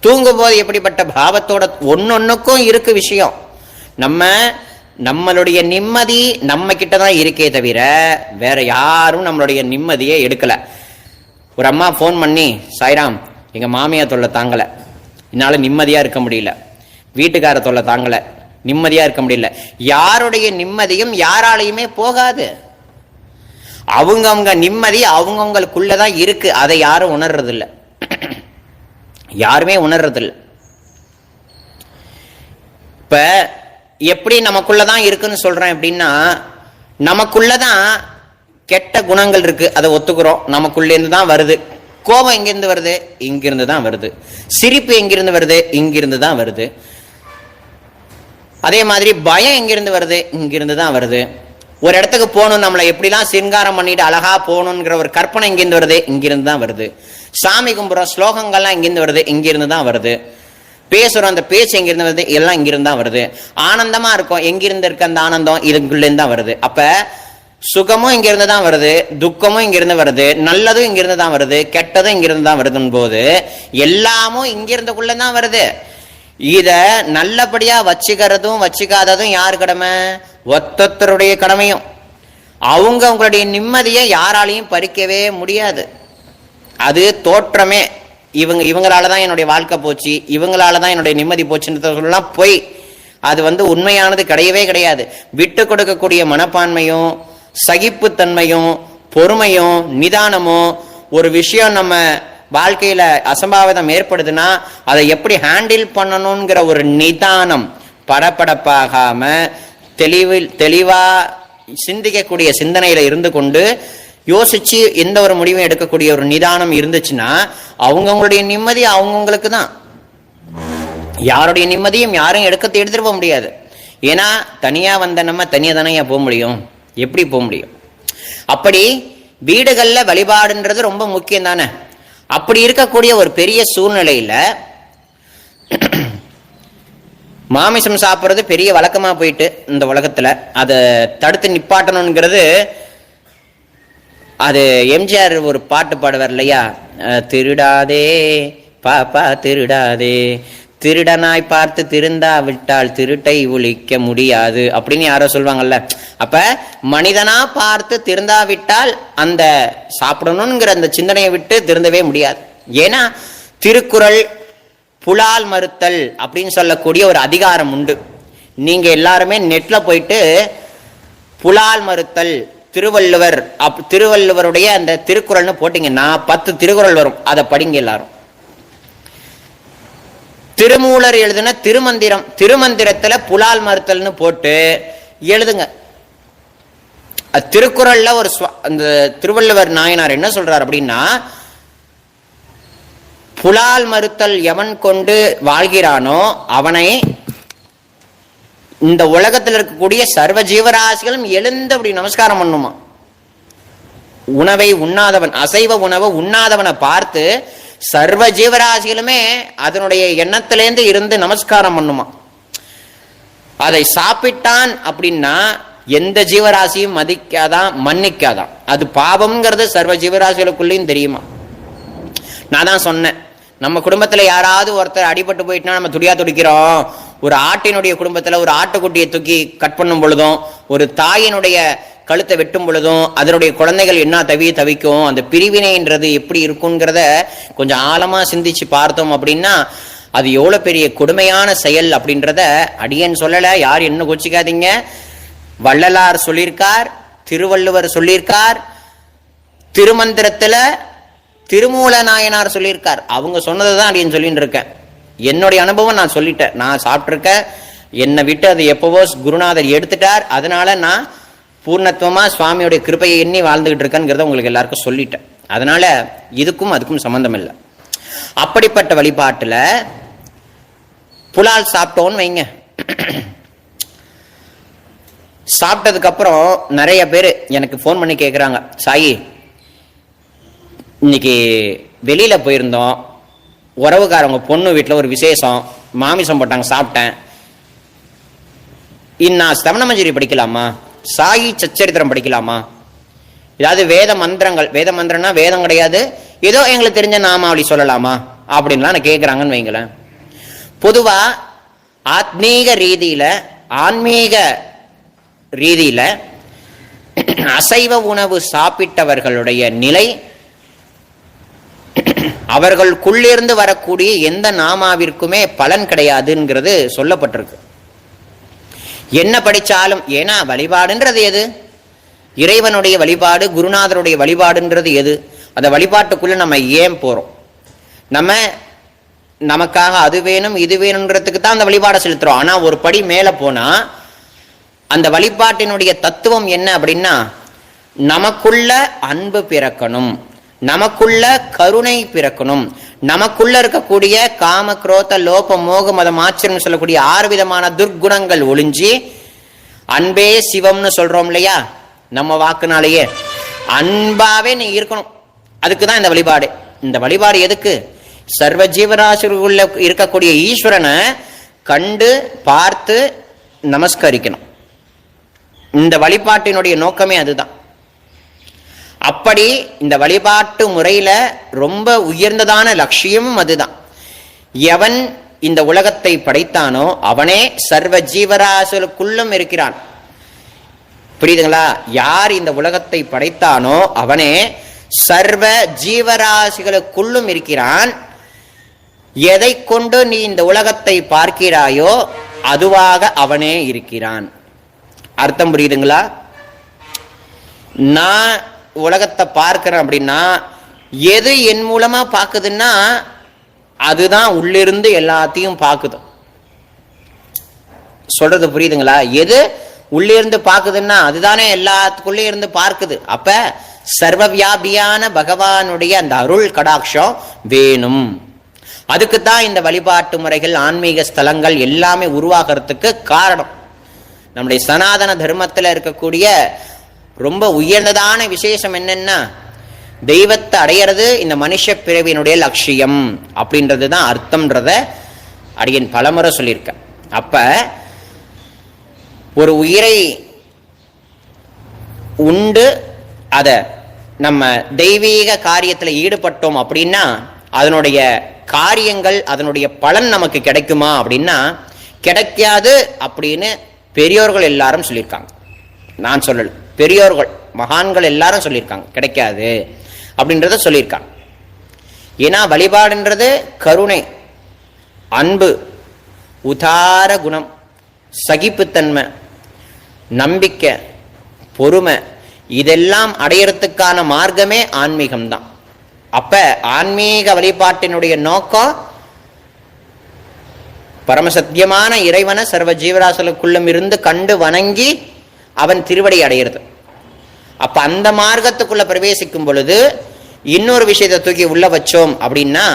தூங்கும் போது எப்படிப்பட்ட பாவத்தோட, ஒன்னொன்னுக்கும் இருக்கு விஷயம். நம்மளுடைய நிம்மதி நம்ம கிட்டதான் இருக்கே தவிர வேற யாரும் நம்மளுடைய நிம்மதியை எடுக்கல. ஒரு அம்மா போன் பண்ணி, சாய்ராம் எங்க மாமியார் தொல்லை தாங்கல, என்னால நிம்மதியா இருக்க முடியல, வீட்டுக்கார தொல்லை தாங்கல, நிம்மதியா இருக்க முடியல. யாருடைய நிம்மதியும் யாராலையுமே போகாது. அவங்கவுங்க நிம்மதி அவங்கவுங்களுக்குள்ளதான் இருக்கு. அதை யாரும் உணர்றது இல்லை, யாருமே உணர்றது இல்லை. இப்ப எப்படி நமக்குள்ளதான் இருக்குன்னு சொல்றேன் அப்படின்னா, நமக்குள்ளதான் கெட்ட குணங்கள் இருக்கு, அதை ஒத்துக்கிறோம், நமக்குள்ள இருந்து தான் வருது. கோபம் எங்கிருந்து வருது, இங்கிருந்து தான் வருது. சிரிப்பு எங்கிருந்து வருது, இங்கிருந்து தான் வருது. அதே மாதிரி பயம் எங்கிருந்து வருது, இங்கிருந்து தான் வருது. ஒரு இடத்துக்கு போகணும், நம்மளை எப்படிலாம் சிங்காரம் பண்ணிட்டு அழகா போகணுங்கிற ஒரு கற்பனை எங்கிருந்து வருது, இங்கிருந்து தான் வருது. சாமி கும்புற ஸ்லோகங்கள்லாம் எங்கிருந்து வருது, இங்கிருந்து தான் வருது. பேசுறோம், அந்த பேச்சு எங்கிருந்து வருது, எல்லாம் இங்கிருந்து தான் வருது. ஆனந்தமா இருக்கும், எங்கிருந்து இருக்க அந்த ஆனந்தம் இதுக்குள்ளேருந்து தான் வருது. அப்ப சுகமும் இங்கிருந்து தான் வருது, துக்கமும் இங்கிருந்து வருது, நல்லதும் இங்கிருந்து தான் வருது, கெட்டதும் இங்கிருந்து தான் வருதுன்னு போது எல்லாமும் இங்கிருந்துக்குள்ள தான் வருது. இத நல்லபடியா வச்சுக்கிறதும் வச்சுக்காததும் யார் கடமை? ஒத்தொத்தருடைய கடமையும். அவங்களுடைய நிம்மதியை யாராலையும் பறிக்கவே முடியாது. அது தோற்றமே. இவங்களாலதான் என்னுடைய வாழ்க்கை போச்சு, இவங்களாலதான் என்னுடைய நிம்மதி போச்சுன்னு சொல்லலாம் போய். அது உண்மையானது கிடையவே கிடையாது. விட்டு கொடுக்கக்கூடிய மனப்பான்மையும் சகிப்புத்தன்மையும் பொறுமையும் நிதானமும், ஒரு விஷயம் நம்ம வாழ்க்கையில அசம்பாவிதம் ஏற்படுதுன்னா அதை எப்படி ஹேண்டில் பண்ணணுங்கிற ஒரு நிதானம், படப்படப்பாகாம தெளிவா சிந்திக்கக்கூடிய சிந்தனையில இருந்து கொண்டு யோசிச்சு எந்த ஒரு முடிவும் எடுக்கக்கூடிய ஒரு நிதானம் இருந்துச்சுன்னா அவங்கவுங்களுடைய நிம்மதி அவங்கவுங்களுக்கு தான். யாருடைய நிம்மதியும் யாரும் எடுத்துட்டு போக முடியாது. ஏன்னா தனியா வந்த நம்ம தனியா தானே போக முடியும், எப்படி போக முடியும்? அப்படி வீடுகள்ல வழிபாடுன்றது ரொம்ப முக்கியம் தானே. அப்படி இருக்கக்கூடிய ஒரு பெரிய சூழ்நிலையில மாமிசம் சாப்பிட்றது பெரிய வழக்கமா போயிட்டு இந்த உலகத்துல அதை தடுத்து நிப்பாட்டணுங்கிறது, அது எம்ஜிஆர் ஒரு பாட்டு பாடுவார் இல்லையா, திருடாதே பாப்பா திருடாதே, திருடனாய் பார்த்து திருந்தா விட்டால் திருட்டை ஒழிக்க முடியாது அப்படின்னு யாரோ சொல்லுவாங்கல்ல. அப்ப மனிதனா பார்த்து திருந்தாவிட்டால் அந்த சாப்பிடணுங்கிற அந்த சிந்தனையை விட்டு திருந்தவே முடியாது. ஏன்னா திருக்குறள் புலால் மறுத்தல் அப்படின்னு சொல்லக்கூடிய ஒரு அதிகாரம் உண்டு. நீங்க எல்லாருமே நெட்ல போயிட்டு புலால் மறுத்தல் திருவள்ளுவர் திருவள்ளுவருடைய அந்த திருக்குறள்னு போட்டீங்கன்னா 10 திருக்குறள் வரும். அதை படிங்க எல்லாரும். திருமூலர் எழுதுன திருமந்திரத்துல புலால் மறுத்தல்னு போட்டு எழுதுங்க. திருக்குறள்ல ஒரு அந்த திருவள்ளுவர் நாயனார் என்ன சொல்றார் அப்படின்னா, புலால் மறுத்தல் எவன் கொண்டு வாழ்கிறானோ அவனை இந்த உலகத்தில் இருக்கக்கூடிய சர்வ ஜீவராசிகளும் எழுந்து அப்படி நமஸ்காரம் பண்ணுமா. உணவை உண்ணாதவன், அசைவ உணவை உண்ணாதவனை பார்த்து சர்வ ஜீவராசிகளுமே அதனுடைய எண்ணத்திலேருந்து இருந்து நமஸ்காரம் பண்ணுமா. அதை சாப்பிட்டான் அப்படின்னா எந்த ஜீவராசியும் மதிக்காதான், மன்னிக்காதான். அது பாவம்ங்கிறது சர்வ ஜீவராசிகளுக்குள்ளேயும் தெரியுமா. நான் தான் சொன்னேன், நம்ம குடும்பத்துல யாராவது ஒருத்தர் அடிபட்டு போயிட்டுனா நம்ம துடியா துடிக்கிறோம். ஒரு ஆட்டினுடைய குடும்பத்துல ஒரு ஆட்டுக்குட்டியை தூக்கி கட் பண்ணும் பொழுதும், ஒரு தாயினுடைய கழுத்தை வெட்டும் பொழுதும் அதனுடைய குழந்தைகள் என்ன தவிக்கும். அந்த பிரிவினைன்றது எப்படி இருக்குங்கிறத கொஞ்சம் ஆழமா சிந்திச்சு பார்த்தோம் அப்படின்னா அது எவ்வளவு பெரிய கொடுமையான செயல் அப்படின்றத அடியேன் சொல்லல. யார் என்ன கொச்சிக்காதீங்க. வள்ளலார் சொல்லியிருக்கார், திருவள்ளுவர் சொல்லியிருக்கார், திருமந்திரத்துல திருமூல நாயனார் சொல்லியிருக்கார். அவங்க சொன்னதுதான் அடியேன் சொல்லிட்டு இருக்கேன். என்னுடைய அனுபவம் நான் சொல்லிட்டேன். நான் சாப்பிட்டிருக்கேன். என்னை விட்டு அது எப்பவோ குருநாதர் எடுத்துட்டார். அதனால நான் பூர்ணத்துவமா சுவாமியோடைய கிருபையை எண்ணி வாழ்ந்துகிட்டு இருக்கேங்கிறத உங்களுக்கு எல்லாருக்கும் சொல்லிட்டேன். அதனால இதுக்கும் அதுக்கும் சம்பந்தம் இல்லை. அப்படிப்பட்ட வழிபாட்டுல புலால் சாப்பிட்டோன்னு வைங்க. சாப்பிட்டதுக்கு அப்புறம் நிறைய பேர் எனக்கு போன் பண்ணி கேட்குறாங்க, சாயி இன்னைக்கு வெளியில போயிருந்தோம், உறவுக்காரவங்க பொண்ணு வீட்டில் ஒரு விசேஷம், மாமிசம் போட்டாங்க, சாப்பிட்டேன். நான் ஸ்தவனமஞ்சரி படிக்கலாமா, சாயி சச்சரித்திரம் படிக்கலாமா, ஏதாவது வேத மந்திரங்கள், வேத மந்திரம்னா வேதம் கிடையாது, ஏதோ எங்களுக்கு தெரிஞ்ச நாமாவளி சொல்லலாமா அப்படின்லாம் நான் கேட்குறாங்கன்னு வைங்களேன். பொதுவா ஆத்மீக ரீதியில, ஆன்மீக ரீதியில அசைவ உணவு சாப்பிட்டவர்களுடைய நிலை அவர்களுக்குள்ளிருந்து வரக்கூடிய எந்த நாமாவிற்குமே பலன் கிடையாதுங்கிறது சொல்லப்பட்டிருக்கு. என்ன படிச்சாலும், ஏன்னா வழிபாடுன்றது எது? இறைவனுடைய வழிபாடு, குருநாதருடைய வழிபாடுன்றது எது? அந்த வழிபாட்டுக்குள்ள நம்ம ஏன் போறோம்? நமக்காக அது வேணும் இது வேணும்ன்றதுக்கு தான் அந்த வழிபாடை செலுத்துறோம். ஆனா ஒரு படி மேல போனா அந்த வழிபாட்டினுடைய தத்துவம் என்ன அப்படின்னா, நமக்குள்ள அன்பு பிறக்கணும், நமக்குள்ள கருணை பிறக்கணும், நமக்குள்ள இருக்கக்கூடிய காம குரோத லோப மோக மதம் ஆச்சரியம் சொல்லக்கூடிய 6 விதமான துர்குணங்கள் ஒளிஞ்சி அன்பே சிவம்னு சொல்றோம் இல்லையா, நம்ம வாக்குனாலேயே அன்பாவே நீ இருக்கணும். அதுக்குதான் இந்த வழிபாடு. இந்த வழிபாடு எதுக்கு? சர்வ ஜீவராசிக்குள்ள இருக்கக்கூடிய ஈஸ்வரனை கண்டு பார்த்து நமஸ்கரிக்கணும். இந்த வழிபாட்டினுடைய நோக்கமே அதுதான். அப்படி இந்த வழிபாட்டு முறையில ரொம்ப உயர்ந்ததான லட்சியமும் அதுதான். எவன் இந்த உலகத்தை படைத்தானோ அவனே சர்வ ஜீவராசிகளுக்குள்ளும் இருக்கிறான். புரியுதுங்களா? யார் இந்த உலகத்தை படைத்தானோ அவனே சர்வ ஜீவராசிகளுக்குள்ளும் இருக்கிறான். எதை கொண்டு நீ இந்த உலகத்தை பார்க்கிறாயோ அதுவாக அவனே இருக்கிறான். அர்த்தம் புரியுதுங்களா? நான் உலகத்தை பார்க்கிறேன் அப்படின்னா எது என் மூலமா பார்க்குதுன்னா அதுதான் உள்ளிருந்து எல்லாத்தையும் பார்க்குது. சொல்றது புரியுதுங்களா? எது உள்ளிருந்து பார்க்குதுன்னா அதுதானே எல்லாத்துக்குள்ளே இருந்து பார்க்குது. அப்ப சர்வ வியாபியான பகவானுடைய அந்த அருள் கடாட்சம் வேணும். அதுக்குத்தான் இந்த வழிபாட்டு முறைகள், ஆன்மீக ஸ்தலங்கள் எல்லாமே உருவாகிறதுக்கு காரணம். நம்முடைய சனாதன தர்மத்தில் இருக்கக்கூடிய ரொம்ப உயர்ந்ததான விசேஷம் என்னன்னா, தெய்வத்தை அடையிறது இந்த மனுஷ பிறவியினுடைய லட்சியம் அப்படின்றது தான் அர்த்தம்ன்றத அடியன் பலமுறை சொல்லியிருக்கேன். அப்ப ஒரு உயிரை உண்டு அத நம்ம தெய்வீக காரியத்தில் ஈடுபட்டோம் அப்படின்னா அதனுடைய காரியங்கள், அதனுடைய பலன் நமக்கு கிடைக்குமா அப்படின்னா கிடைக்காது அப்படின்னு பெரியோர்கள் எல்லாரும் சொல்லியிருக்காங்க. நான் சொல்லல, பெரியோர்கள் மகான்கள் எல்லாரும் சொல்லியிருக்காங்க கிடைக்காது அப்படின்றத சொல்லியிருக்காங்க. ஏன்னா வழிபாடுன்றது கருணை, அன்பு, உதார குணம், சகிப்புத்தன்மை, நம்பிக்கை, பொறுமை, இதெல்லாம் அடையறதுக்கான மார்க்கமே ஆன்மீகம்தான். அப்ப ஆன்மீக வழிபாட்டினுடைய நோக்கம் பரமசத்தியமான இறைவனை சர்வ ஜீவராசலுக்குள்ளும் இருந்து கண்டு வணங்கி அவன் திருவடி அடையிறது. அப்ப அந்த மார்க்கத்துக்குள்ள பிரவேசிக்கும் பொழுது இன்னொரு விஷயத்தை தூக்கி உள்ள வச்சோம் அப்படின்னா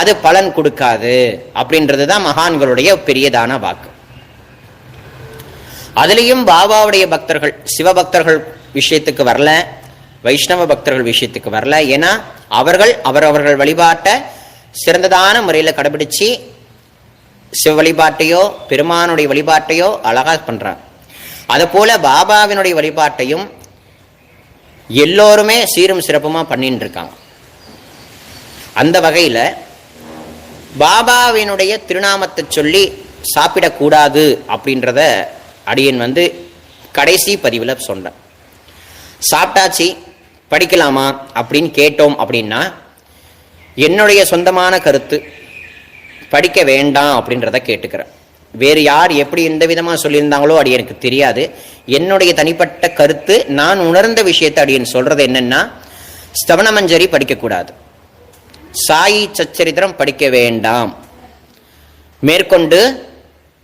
அது பலன் கொடுக்காது அப்படின்றதுதான் மகான்களுடைய பெரியதான வாக்கு. அதுலேயும் பாபாவுடைய பக்தர்கள், சிவபக்தர்கள் விஷயத்துக்கு வரல, வைஷ்ணவ பக்தர்கள் விஷயத்துக்கு வரல. ஏன்னா அவர்கள் அவரவர்கள் வழிபாட்டை சிறந்ததான முறையில் கடைபிடிச்சு சிவ வழிபாட்டையோ பெருமானுடைய வழிபாட்டையோ அழகா பண்றாங்க. அது போல பாபாவினுடைய வழிபாட்டையும் எல்லோருமே சீரும் சிறப்புமா பண்ணிட்டு இருக்காங்க. அந்த வகையில பாபாவினுடைய திருநாமத்தை சொல்லி சாப்பிடக்கூடாது அப்படின்றத அடியன் கடைசி பதிவில் சொன்னேன். சாப்பிட்டாச்சு படிக்கலாமா அப்படின்னு கேட்டோம் அப்படின்னா என்னுடைய சொந்தமான கருத்து படிக்க வேண்டாம் அப்படின்றத கேட்டுக்கிறேன். வேறு யார் எப்படி எந்த விதமாக சொல்லியிருந்தாங்களோ அது எனக்கு தெரியாது. என்னுடைய தனிப்பட்ட கருத்து, நான் உணர்ந்த விஷயத்தை அடியன் சொல்றது என்னன்னா, ஸ்தவனமஞ்சரி படிக்கக்கூடாது, சாயி சச்சரித்திரம் படிக்க வேண்டாம், மேற்கொண்டு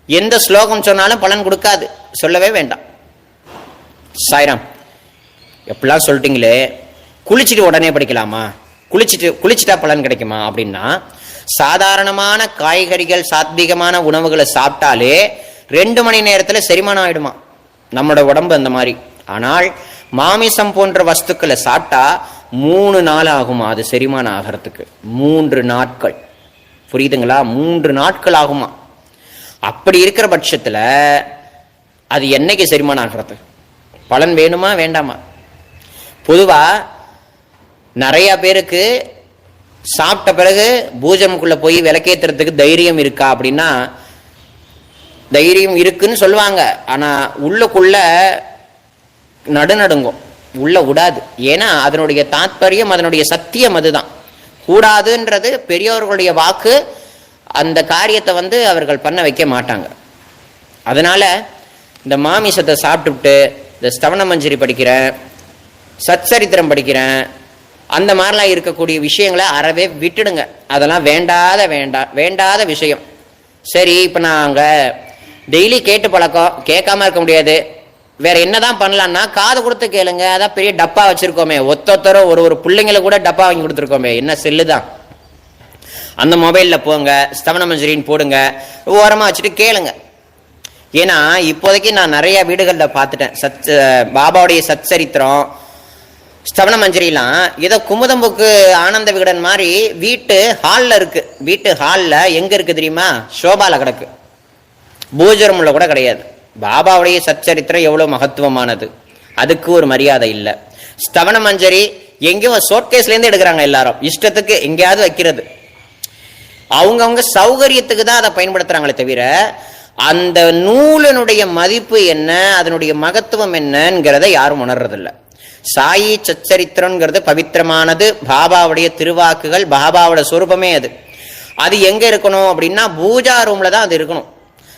எந்த ஸ்லோகம் சொன்னாலும் பலன் கொடுக்காது, சொல்லவே வேண்டாம். சாய்ராம், எப்படிலாம் சொல்லிட்டீங்களே, குளிச்சுட்டு உடனே படிக்கலாமா, குளிச்சுட்டா பலன் கிடைக்குமா அப்படின்னா, சாதாரணமான காய்கறிகள் சாத்வீகமான உணவுகளை சாப்பிட்டாலே 2 மணி நேரத்தில் செரிமானம் ஆயிடுமா நம்மளோட உடம்பு அந்த மாதிரி. ஆனால் மாமிசம் போன்ற வஸ்துக்களை சாப்பிட்டா 3 நாள் ஆகுமா அது செரிமானம் ஆகிறதுக்கு. 3 நாட்கள், புரியுதுங்களா? 3 நாட்கள் ஆகுமா. அப்படி இருக்கிற பட்சத்தில் அது என்னைக்கு செரிமானம் ஆகிறது? பலன் வேணுமா வேண்டாமா? பொதுவா நிறைய பேருக்கு சாப்பிட்ட பிறகு பூஜைக்குள்ள போய் விளக்கேற்றுறதுக்கு தைரியம் இருக்கா அப்படின்னா தைரியம் இருக்குன்னு சொல்லுவாங்க. ஆனா உள்ளுக்குள்ள நடுநடுங்கும், உள்ள விடாது. ஏன்னா அதனுடைய தாத்பரியம், அதனுடைய சத்தியம் அதுதான். கூடாதுன்றது பெரியோர்களுடைய வாக்கு. அந்த காரியத்தை அவர்கள் பண்ண வைக்க மாட்டாங்க. அதனால இந்த மாமிசத்தை சாப்பிட்டுவிட்டு இந்த ஸ்தவன மஞ்சரி படிக்கிறேன், சச்சரித்திரம் படிக்கிறேன், அந்த மாதிரிலாம் இருக்கக்கூடிய விஷயங்களை அறவே விட்டுடுங்க. அதெல்லாம் வேண்டாத விஷயம். சரி, இப்போ நாங்கள் டெய்லி கேட்டு பழக்கம், கேட்காம இருக்க முடியாது. வேற என்னதான் பண்ணலான்னா காது கொடுத்து கேளுங்க. அதான் பெரிய டப்பா வச்சிருக்கோமே, ஒத்தொத்தரோ ஒரு பிள்ளைங்களை கூட டப்பா வாங்கி கொடுத்துருக்கோமே, என்ன செல்லு தான். அந்த மொபைலில் போங்க, ஸ்தவன மஞ்சரின்னு போடுங்க, ஓரமாக வச்சுட்டு கேளுங்க. ஏன்னா இப்போதைக்கு நான் நிறைய வீடுகளில் பார்த்துட்டேன், பாபாவுடைய சச்சரித்திரம் ஸ்தவன மஞ்சரிலாம் ஏதோ குமுதம்புக்கு ஆனந்த விகடன் மாதிரி வீட்டு ஹாலில் இருக்கு. வீட்டு ஹாலில் எங்க இருக்கு தெரியுமா? ஷோபால கிடக்கு, பூஜை ரூம்ல கூட கிடையாது. பாபாவுடைய சச்சரித்திரம் எவ்வளவு மகத்துவமானது, அதுக்கு ஒரு மரியாதை இல்லை. ஸ்தவன மஞ்சரி எங்கேயும் ஷோட்கேஸ்ல இருந்து எடுக்கிறாங்க, எல்லாரும் இஷ்டத்துக்கு எங்கேயாவது வைக்கிறது. அவங்கவுங்க சௌகரியத்துக்கு தான் அதை பயன்படுத்துறாங்களே தவிர அந்த நூலினுடைய மதிப்பு என்ன, அதனுடைய மகத்துவம் என்னங்கிறத யாரும் உணர்றதில்லை. சாயி சச்சரித்திரம்ங்கிறது பவித்திரமானது, பாபாவுடைய திருவாக்குகள், பாபாவோட சொரூபமே அது. அது எங்க இருக்கணும் அப்படின்னா பூஜா ரூம்ல தான் அது இருக்கணும்.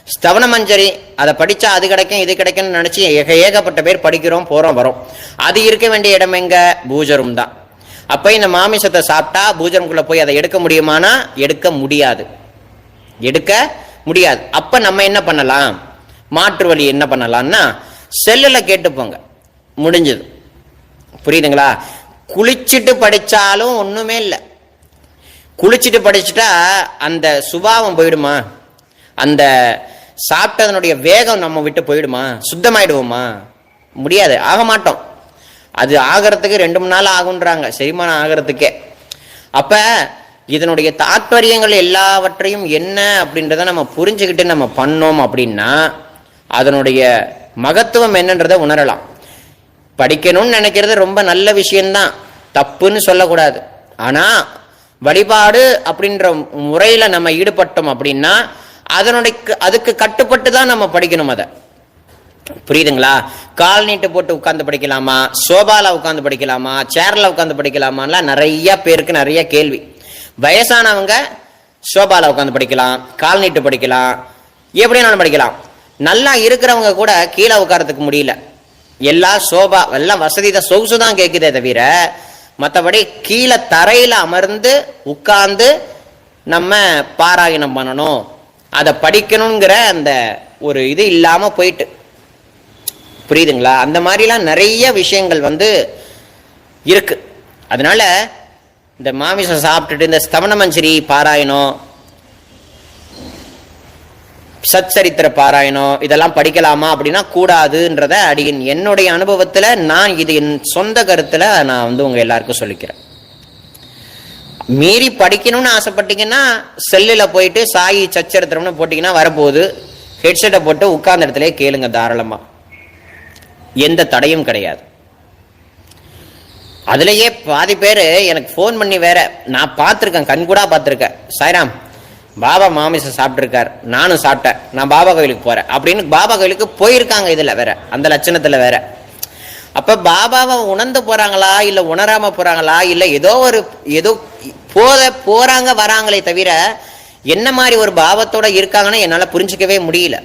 ஸ்தவன மஞ்சரி அதை படிச்சா அது கிடைக்கும் இது கிடைக்கும்னு நினைச்சு ஏகப்பட்ட பேர் படிக்கிறோம், போறோம், வரோம். அது இருக்க வேண்டிய இடம் எங்க? பூஜை ரூம் தான். அப்ப இந்த மாமிசத்தை சாப்பிட்டா பூஜை ரூம்குள்ள போய் அதை எடுக்க முடியுமானா எடுக்க முடியாது. அப்ப நம்ம என்ன பண்ணலாம்? மாற்று வழி என்ன பண்ணலாம்னா செல்லுல கேட்டுப்போங்க, முடிஞ்சது. புரியுதுங்களா? குளிச்சுட்டு படிச்சாலும் ஒண்ணுமே இல்லை. குளிச்சுட்டு படிச்சுட்டா அந்த சுபாவம் போயிடுமா? அந்த சாப்பிட்டதனுடைய வேகம் நம்ம விட்டு போயிடுமா? சுத்தமாயிடுவோமா? முடியாது, ஆக மாட்டோம். அது ஆகிறதுக்கு 2-3 நாள் ஆகுன்றாங்க, செரிமானம் ஆகிறதுக்கே. அப்ப இதனுடைய தாத்பரியங்கள் எல்லாவற்றையும் என்ன அப்படின்றத நம்ம புரிஞ்சுக்கிட்டு நம்ம பண்ணோம் அப்படின்னா அதனுடைய மகத்துவம் என்னன்றதை உணரலாம். படிக்கணும்னு நினைக்கிறது ரொம்ப நல்ல விஷயம்தான், தப்புன்னு சொல்லக்கூடாது. ஆனா வழிபாடு அப்படின்ற முறையில நம்ம ஈடுபட்டோம் அப்படின்னா அதுக்கு கட்டுப்பட்டு தான் நம்ம படிக்கணும். அதை புரியுதுங்களா? கால் நீட்டு போட்டு உட்கார்ந்து படிக்கலாமா, சோபால உட்கார்ந்து படிக்கலாமா, சேர்ல உட்கார்ந்து படிக்கலாமான்லாம் நிறைய பேருக்கு நிறைய கேள்வி. வயசானவங்க சோபால உட்கார்ந்து படிக்கலாம், கால் நீட்டு படிக்கலாம், எப்படினாலும் படிக்கலாம். நல்லா இருக்கிறவங்க கூட கீழே உட்காரத்துக்கு முடியல. எல்லா சோபா எல்லாம் வசதி தான், சொகுசு தான் கேட்குதே தவிர மற்றபடி கீழே தரையில் அமர்ந்து உட்கார்ந்து நம்ம பாராயணம் பண்ணணும், அதை படிக்கணுங்கிற அந்த ஒரு இது இல்லாமல் போயிட்டு. புரியுதுங்களா? அந்த மாதிரிலாம் நிறைய விஷயங்கள் இருக்கு. அதனால இந்த மாமிசம் சாப்பிட்டுட்டு இந்த ஸ்தவன மஞ்சரி பாராயணம், சத் சரித்திர பாராயணம் இதெல்லாம் படிக்கலாமா அப்படின்னா கூடாதுன்றத அடியின் என்னுடைய அனுபவத்தில் நான் இது என் சொந்த கருத்தில் நான் உங்க எல்லாருக்கும் சொல்லிக்கிறேன். மீறி படிக்கணும்னு ஆசைப்பட்டீங்கன்னா செல்லில் போயிட்டு சாயி சச்சரித்திரம்னு போட்டிங்கன்னா வரப்போகுது, ஹெட்செட்டை போட்டு உட்கார்ந்த இடத்துல கேளுங்க தாராளமாக, எந்த தடையும் கிடையாது. அதுலேயே பாதி பேர் எனக்கு ஃபோன் பண்ணி வேற, நான் பார்த்துருக்கேன், கண்கூடா பார்த்துருக்கேன், சாய்ராம் பாபா மாமிசம் சாப்பிட்ருக்கார், நானும் சாப்பிட்டேன், நான் பாபா கோயிலுக்கு போகிறேன் அப்படின்னு பாபா கோயிலுக்கு போயிருக்காங்க. இதில் வேற அந்த லட்சணத்தில் வேற. அப்போ பாபாவை உணர்ந்து போகிறாங்களா இல்லை உணராமல் போகிறாங்களா இல்லை ஏதோ போகிறாங்க வராங்களே தவிர என்ன மாதிரி ஒரு பாவத்தோட இருக்காங்கன்னு என்னால் புரிஞ்சிக்கவே முடியல.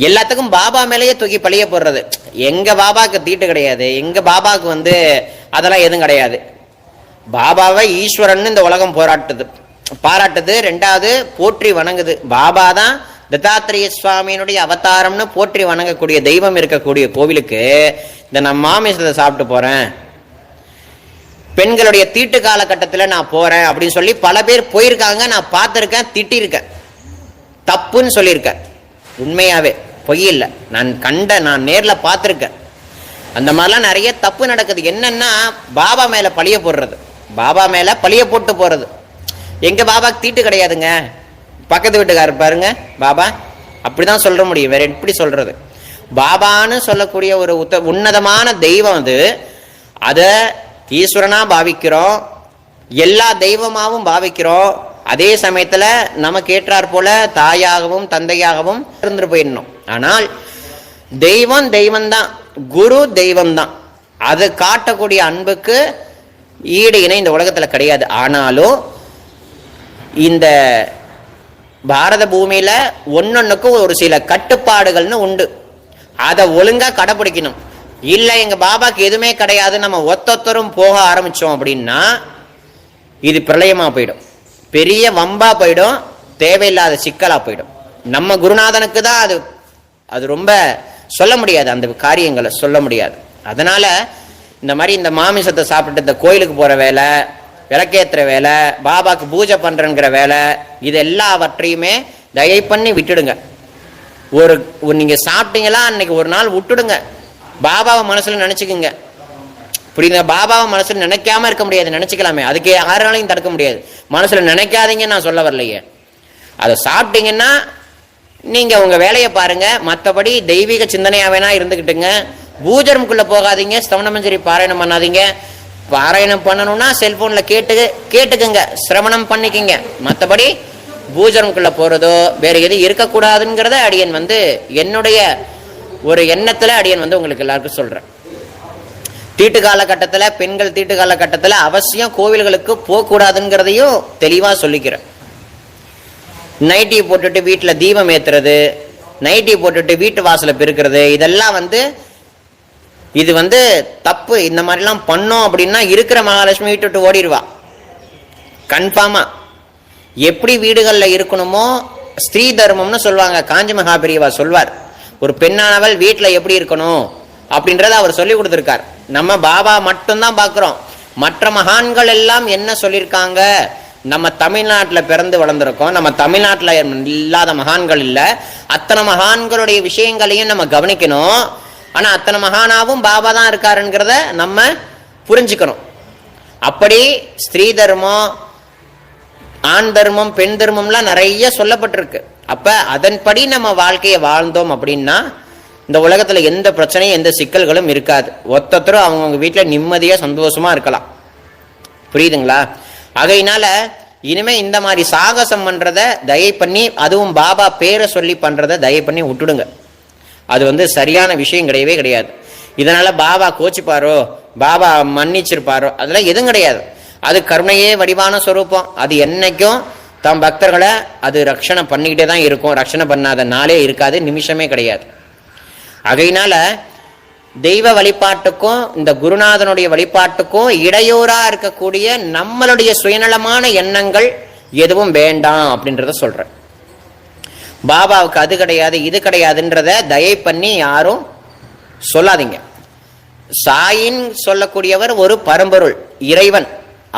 எல்லாத்துக்கும் பாபா மேலேயே தூக்கி பழிய போடுறது. எங்க பாபாவுக்கு தீட்டு கிடையாது, எங்க பாபாவுக்கு அதெல்லாம் எதுவும் கிடையாது. பாபாவை ஈஸ்வரன் இந்த உலகம் பாராட்டுது. ரெண்டாவது போற்றி வணங்குது. பாபா தான் தத்தாத்திரேய சுவாமியினுடைய அவதாரம்னு போற்றி வணங்கக்கூடிய தெய்வம் இருக்கக்கூடிய கோவிலுக்கு இந்த நான் மாமிசத்தை சாப்பிட்டு போறேன், பெண்களுடைய தீட்டு காலகட்டத்தில் நான் போறேன் அப்படின்னு சொல்லி பல பேர் போயிருக்காங்க. நான் பார்த்துருக்கேன், திட்டிருக்கேன், தப்புன்னு சொல்லியிருக்கேன். உண்மையாவே பொய் இல்லை, நான் நேரில் பார்த்துருக்கேன். அந்த மாதிரிலாம் நிறைய தப்பு நடக்குது. என்னன்னா பாபா மேல பழிய போடுறது, பாபா மேல பழிய போட்டு போறது. எங்க பாபாக்கு தீட்டு கிடையாதுங்க, பக்கத்து வீட்டுக்காரர் பாருங்க பாபா, அப்படிதான் சொல்ல முடியும், வேற எப்படி சொல்றது? பாபான்னு சொல்லக்கூடிய ஒரு உன்னதமான தெய்வம் அதை ஈஸ்வரனா பாவிக்கிறோம், எல்லா தெய்வமாகவும் பாவிக்கிறோம். அதே சமயத்துல நமக்கு ஏற்றார் போல தாயாகவும் தந்தையாகவும் இருந்துட்டு போயிடணும். ஆனால் தெய்வம் தெய்வம்தான், குரு தெய்வம்தான். அது காட்டக்கூடிய அன்புக்கு ஈடு இணை இந்த உலகத்துல கிடையாது. ஆனாலும் இந்த பாரத பூமியில ஒன்னொன்னுக்கும் ஒரு சில கட்டுப்பாடுகள்னு உண்டு, அதை ஒழுங்கா கடைபிடிக்கணும். இல்லை எங்க பாபாக்கு எதுவுமே கிடையாது நம்ம ஒத்தொத்தரும் போக ஆரம்பிச்சோம் அப்படின்னா இது பிரளயமா போயிடும், பெரிய வம்பா போயிடும், தேவையில்லாத சிக்கலா போயிடும். நம்ம குருநாதனுக்கு தான் அது ரொம்ப சொல்ல முடியாது, அந்த காரியங்களை சொல்ல முடியாது. அதனால இந்த மாதிரி இந்த மாமிசத்தை சாப்பிட்டு இந்த கோயிலுக்கு போற வேலை, விளக்கேற்றுற வேலை, பாபாக்கு பூஜை பண்றேங்கிற வேலை, இது எல்லாவற்றையுமே தயை பண்ணி விட்டுடுங்க. நீங்க சாப்பிட்டீங்களா அன்னைக்கு ஒரு நாள் விட்டுடுங்க, பாபாவை மனசுல நினைச்சுக்குங்க. புரியுதா? பாபாவை மனசுல நினைக்காம இருக்க முடியாது, நினைச்சுக்கலாமே, அதுக்கு யாராலையும் தடுக்க முடியாது. மனசுல நினைக்காதீங்க நான் சொல்ல வரலையே. அதை சாப்பிட்டீங்கன்னா நீங்க உங்க வேலையை பாருங்க, மற்றபடி தெய்வீக சிந்தனையா வேணா இருந்துக்கிட்டுங்க. பூஜை ரூமுக்குள்ள போகாதீங்க, ஸ்தவன மஞ்சரி பாராயணம் பண்ணாதீங்க. பாராயணம் பண்ணணும்னா செல்போன்ல கேட்டுக்குங்க, சிரவணம் பண்ணிக்கங்க. மற்றபடி பூஜை ரூமுக்குள்ள போறதோ வேற எது இருக்கக்கூடாதுங்கிறத அடியன் என்னுடைய ஒரு எண்ணத்துல அடியன் உங்களுக்கு எல்லாருக்கும் சொல்றேன். தீட்டு காலகட்டத்தில், பெண்கள் தீட்டு காலகட்டத்தில் அவசியம் கோவில்களுக்கு போகக்கூடாதுங்கிறதையும் தெளிவா சொல்லிக்கிறேன். நைட்டி போட்டுட்டு வீட்டில் தீபம் ஏத்துறது, நைட்டி போட்டுட்டு வீட்டு வாசலை பெருக்கிறது, இதெல்லாம் இது தப்பு. இந்த மாதிரிலாம் பண்ணோம் அப்படின்னா இருக்கிற மகாலட்சுமி விட்டு ஓடிடுவா கன்ஃபார்மா. எப்படி வீடுகளில் இருக்கணுமோ ஸ்திரீ தர்மம்னு சொல்லுவாங்க, காஞ்சி மகாபிரியவா சொல்வார். ஒரு பெண்ணானவள் வீட்டில் எப்படி இருக்கணும் அப்படின்றத அவர் சொல்லி கொடுத்துருக்கார். நம்ம பாபா மட்டும்தான் பார்க்குறோம், மற்ற மகான்கள் எல்லாம் என்ன சொல்லியிருக்காங்க. நம்ம தமிழ்நாட்டில் பிறந்து வளர்ந்துருக்கோம், நம்ம தமிழ்நாட்டில் இல்லாத மகான்கள் இல்லை. அத்தனை மகான்களுடைய விஷயங்களையும் நம்ம கவனிக்கணும். ஆனால் அத்தனை மகானாவும் பாபா தான் இருக்காருங்கிறத நம்ம புரிஞ்சுக்கணும். அப்படி ஸ்திரீ தர்மம், ஆண் தர்மம், பெண் தர்மம்லாம் நிறைய சொல்லப்பட்டிருக்கு. அப்ப அதன்படி நம்ம வாழ்க்கையை வாழ்ந்தோம் அப்படின்னா இந்த உலகத்துல எந்த பிரச்சனையும் எந்த சிக்கல்களும் இருக்காது. ஒத்தொத்தரும் அவங்கவுங்க வீட்டில் நிம்மதியா சந்தோஷமா இருக்கலாம். புரியுதுங்களா? ஆகையினால இனிமே இந்த மாதிரி சாகசம் பண்றத தயை பண்ணி, அதுவும் பாபா பேரை சொல்லி பண்றத தயை பண்ணி விட்டுடுங்க. அது சரியான விஷயம் கிடையவே கிடையாது. இதனால பாபா கோச்சிப்பாரோ, பாபா மன்னிச்சிருப்பாரோ, அதெல்லாம் எதுவும் கிடையாது. அது கருணையே வடிவான சொரூபம். அது என்னைக்கும் தம் பக்தர்களை அது ரட்சணை பண்ணிக்கிட்டே தான் இருக்கும். ரட்சணை பண்ணாத நாளே இருக்காது, நிமிஷமே கிடையாது. ஆகையினால தெய்வ வழிபாட்டுக்கும் இந்த குருநாதனுடைய வழிபாட்டுக்கும் இடையூறா இருக்கக்கூடிய நம்மளுடைய சுயநலமான எண்ணங்கள் எதுவும் வேண்டாம் அப்படின்றத சொல்றேன். பாபாவுக்கு அது கிடையாது இது கிடையாதுன்றத தயை பண்ணி யாரும் சொல்லாதீங்க. சாயின் சொல்லக்கூடியவர் ஒரு பரம்பொருள் இறைவன்.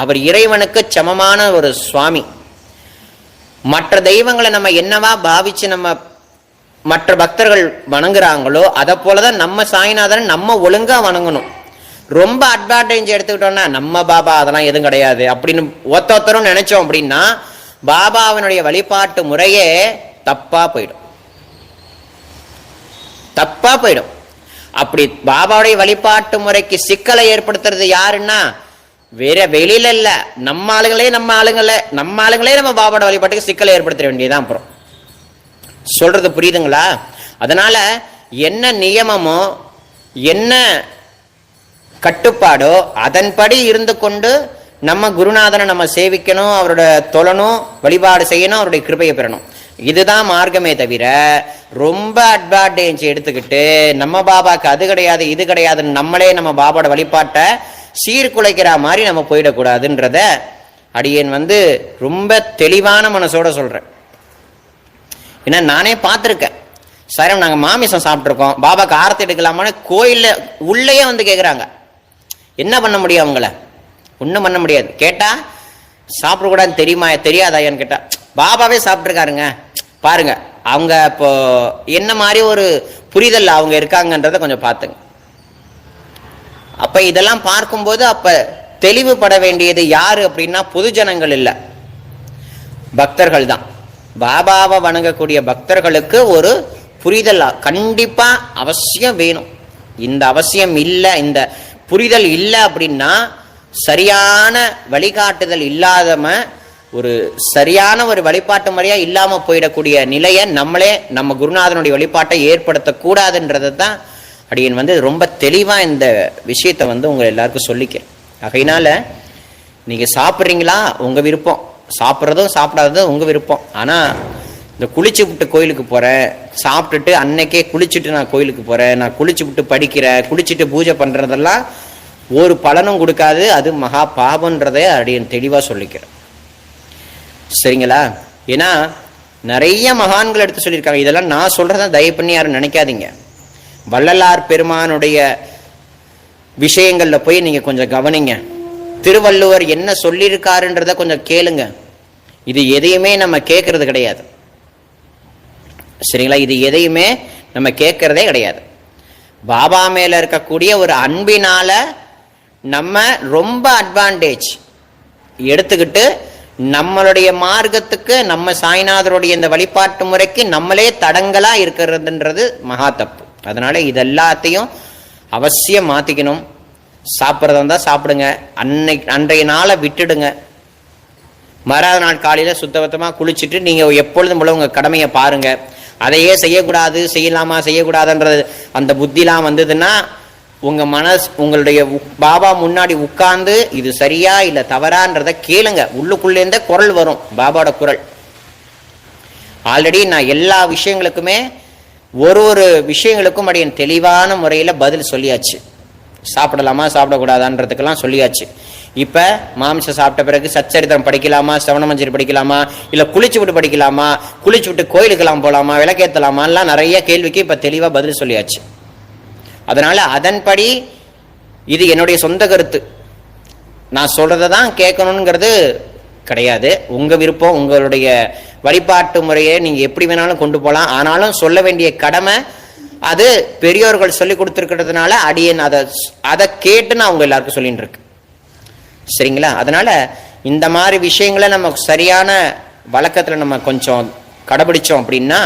அவர் இறைவனுக்கு சமமான ஒரு சுவாமி. மற்ற தெய்வங்களை நம்ம என்னவா பாவிச்சு நம்ம மற்ற பக்தர்கள் வணங்குறாங்களோ அதை போலதான் நம்ம சாய்நாதன் நம்ம ஒழுங்கா வணங்கணும். ரொம்ப அட்வான்டேஜ் எடுத்துக்கிட்டோம்னா நம்ம பாபா அதெல்லாம் எதுவும் கிடையாது அப்படின்னு ஒத்தொத்தரும் நினைச்சோம் அப்படின்னா பாபாவினுடைய வழிபாட்டு முறையே தப்பா போயிடும். அப்படி பாபாவுடைய வழிபாட்டு முறைக்கு சிக்கலை ஏற்படுத்துறது யாருன்னா வேற வெளியில இல்ல, நம்ம ஆளுங்களே நம்ம பாபாவோட வழிபாட்டுக்கு சிக்கலை ஏற்படுத்த வேண்டியதான். அப்புறம் சொல்றது புரியுதுங்களா? அதனால என்ன நியமமோ என்ன கட்டுப்பாடோ அதன்படி இருந்து கொண்டு நம்ம குருநாதனை நம்ம சேவிக்கணும், அவரோட தொழணும், வழிபாடு செய்யணும், அவருடைய கிருபையை பெறணும். இதுதான் மார்க்கமே தவிர ரொம்ப அட்வான்டேஜ் எடுத்துக்கிட்டு நம்ம பாபாக்கு அது கிடையாது இது கிடையாதுன்னு நம்மளே நம்ம பாபாவோட வழிபாட்டை சீர்குலைக்கிற மாதிரி நம்ம போயிடக்கூடாதுன்றத அடியேன் ரொம்ப தெளிவான மனசோட சொல்றேன். ஏன்னா நானே பார்த்துருக்கேன். சார் நாங்கள் மாமிசம் சாப்பிட்ருக்கோம், பாபாக்கு ஆரத்தி எடுக்கலாமான்னு கோயிலில் உள்ளேயே கேட்குறாங்க. என்ன பண்ண முடியும் அவங்கள? ஒன்றும் பண்ண முடியாது. கேட்டால் சாப்பிடக்கூடாதுன்னு தெரியாதாயான்னு கேட்டா பாபாவே சாப்பிட்ருக்காருங்க பாருங்க. அவங்க இப்போ என்ன மாதிரி ஒரு புரிதல் அவங்க இருக்காங்கன்றத கொஞ்சம் பார்த்துங்க. அப்ப இதெல்லாம் பார்க்கும்போது அப்ப தெளிவுபட வேண்டியது யாரு அப்படின்னா பொதுஜனங்கள் இல்லை, பக்தர்கள் தான். பாபாவை வணங்கக்கூடிய பக்தர்களுக்கு ஒரு புரிதல் கண்டிப்பா அவசியம் வேணும். இந்த அவசியம் இல்லை, இந்த புரிதல் இல்லை அப்படின்னா சரியான வழிகாட்டுதல் இல்லாதம ஒரு சரியான ஒரு வழிபாட்டு முறையா இல்லாம போயிடக்கூடிய நிலையை நம்மளே நம்ம குருநாதனுடைய வழிபாட்டை ஏற்படுத்தக்கூடாதுன்றது தான் அடியன் ரொம்ப தெளிவா இந்த விஷயத்த உங்க எல்லாருக்கும் சொல்லிக்கிறேன். ஆகையினால நீங்க சாப்பிட்றீங்களா உங்க விருப்பம், சாப்பிட்றதும் சாப்பிடாததும் உங்க விருப்பம். ஆனா இந்த குளிச்சு விட்டு கோயிலுக்கு போறேன், சாப்பிட்டுட்டு அன்னைக்கே குளிச்சுட்டு நான் கோயிலுக்கு போறேன், நான் குளிச்சு விட்டு படிக்கிறேன், குளிச்சுட்டு பூஜை பண்றதெல்லாம் ஒரு பலனும் கொடுக்காது, அது மகா பாபன்றதை அடியன் தெளிவா சொல்லிக்கிறேன். சரிங்களா? ஏன்னா நிறைய மகான்கள் எடுத்து சொல்லியிருக்காங்க. இதெல்லாம் நான் சொல்றத தயவு பண்ணி யாரும் நினைக்காதீங்க. வள்ளலார் பெருமானுடைய விஷயங்கள்ல போய் நீங்க கொஞ்சம் கவனிங்க. திருவள்ளுவர் என்ன சொல்லியிருக்காருன்றத கொஞ்சம் கேளுங்க. இது எதையுமே நம்ம கேட்கறது கிடையாது. சரிங்களா? இது எதையுமே நம்ம கேட்கறதே கிடையாது. பாபா மேல இருக்கக்கூடிய ஒரு அன்பினால நம்ம ரொம்ப அட்வான்டேஜ் எடுத்துக்கிட்டு நம்மளுடைய மார்க்கத்துக்கு நம்ம சாய்நாதருடைய இந்த வழிபாட்டு முறைக்கு நம்மளே தடங்களா இருக்கிறதுன்றது மகா தப்பு. அதனால இதெல்லாத்தையும் அவசியம் மாத்திக்கணும். சாப்பிட்றதா இருந்தா சாப்பிடுங்க, அன்றைய நாளை விட்டுடுங்க. மறாத நாள் காலையில சுத்தபத்தமா குளிச்சுட்டு நீங்க எப்பொழுதும் போல உங்க கடமையை பாருங்க. அதையே செய்யக்கூடாது செய்யக்கூடாதுன்றது அந்த புத்திலாம் வந்ததுன்னா உங்க உங்களுடைய பாபா முன்னாடி உட்கார்ந்து இது சரியா இல்ல தவறான்றத கேளுங்க. உள்ளுக்குள்ளேருந்தே குரல் வரும், பாபாவோட குரல். ஆல்ரெடி நான் எல்லா விஷயங்களுக்குமே ஒரு விஷயங்களுக்கும் அடியன் தெளிவான முறையில பதில் சொல்லியாச்சு. சாப்பிடலாமா சாப்பிடக்கூடாதான்றதுக்கெல்லாம் சொல்லியாச்சு. இப்ப மாமிசம் சாப்பிட்ட பிறகு சச்சரித்திரம் படிக்கலாமா, சவணமஞ்சரி படிக்கலாமா, இல்ல குளிச்சு விட்டு படிக்கலாமா, குளிச்சு விட்டு கோயிலுக்கெல்லாம் போலாமா, விளக்கேற்றலாமா எல்லாம் நிறைய கேள்விக்கு இப்ப தெளிவா பதில் சொல்லியாச்சு. அதனால அதன்படி இது என்னுடைய சொந்த கருத்து, நான் சொல்றதான் கேட்கணுங்கிறது கிடையாது. உங்க விருப்பம், உங்களுடைய வழிபாட்டு முறையை நீங்க எப்படி வேணாலும் கொண்டு போகலாம். ஆனாலும் சொல்ல வேண்டிய கடமை அது பெரியோர்கள் சொல்லி கொடுத்துருக்கிறதுனால அடியேன் அதை கேட்டு நான் உங்க எல்லாருக்கும் சொல்லிட்டு இருக்கு. சரிங்களா? அதனால இந்த மாதிரி விஷயங்களை நம்ம சரியான வழக்கத்துல நம்ம கொஞ்சம் கடைபிடிச்சோம் அப்படின்னா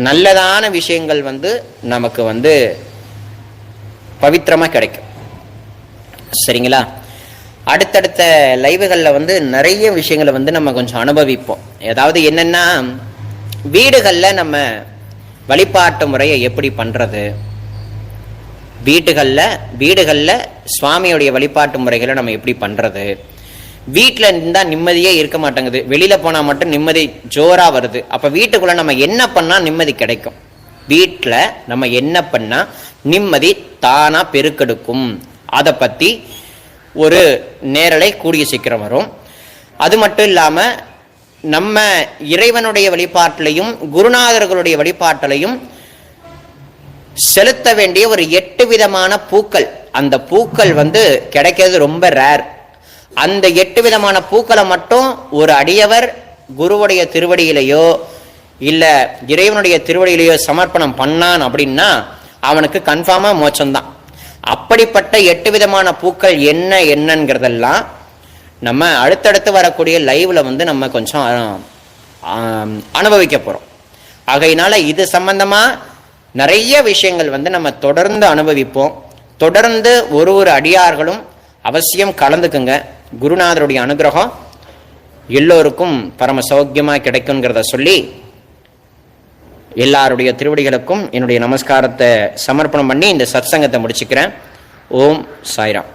நல்லதான விஷயங்கள் நமக்கு பவித்திரமா கிடைக்கும். சரிங்களா? அடுத்தடுத்த லைவுகளில் நிறைய விஷயங்களை நம்ம கொஞ்சம் அனுபவிப்போம். ஏதாவது என்னன்னா வீடுகளில் நம்ம வழிபாட்டு முறையை எப்படி பண்றது, வீடுகளில் சுவாமியுடைய வழிபாட்டு முறைகளை நம்ம எப்படி பண்றது, வீட்டில் இருந்தால் நிம்மதியே இருக்க மாட்டேங்குது, வெளியில் போனால் மட்டும் நிம்மதி ஜோராக வருது. அப்போ வீட்டுக்குள்ளே நம்ம என்ன பண்ணால் நிம்மதி கிடைக்கும்? வீட்டில் நம்ம என்ன பண்ணால் நிம்மதி தானாக பெருக்கெடுக்கும்? அதை பற்றி ஒரு நேரலை கூடிய சீக்கிரம் வரும். அது மட்டும் இல்லாமல் நம்ம இறைவனுடைய வழிபாட்டிலையும் குருநாதர்களுடைய வழிபாட்டிலையும் செலுத்த வேண்டிய ஒரு 8 விதமான பூக்கள், அந்த பூக்கள் கிடைக்கிறது ரொம்ப ரேர். அந்த 8 விதமான பூக்களை மட்டும் ஒரு அடியவர் குருவுடைய திருவடியிலேயோ இல்ல இறைவனுடைய திருவடியிலேயோ சமர்ப்பணம் பண்ணான் அப்படின்னா அவனுக்கு கன்ஃபார்மா மோட்சம்தான். அப்படிப்பட்ட 8 விதமான பூக்கள் என்னங்கிறதெல்லாம் நம்ம அடுத்தடுத்து வரக்கூடிய லைவ்ல நம்ம கொஞ்சம் அனுபவிக்க போறோம். ஆகையினால இது சம்பந்தமா நிறைய விஷயங்கள் நம்ம தொடர்ந்து அனுபவிப்போம். தொடர்ந்து ஒரு அடியார்களும் அவசியம் கலந்துக்குங்க. குருநாதருடைய அனுகிரகம் எல்லோருக்கும் பரம சௌக்கியமா கிடைக்குங்கிறத சொல்லி எல்லாருடைய திருவடிகளுக்கும் என்னுடைய நமஸ்காரத்தை சமர்ப்பணம் பண்ணி இந்த சத்சங்கத்தை முடிச்சுக்கிறேன். ஓம் சாய்ராம்.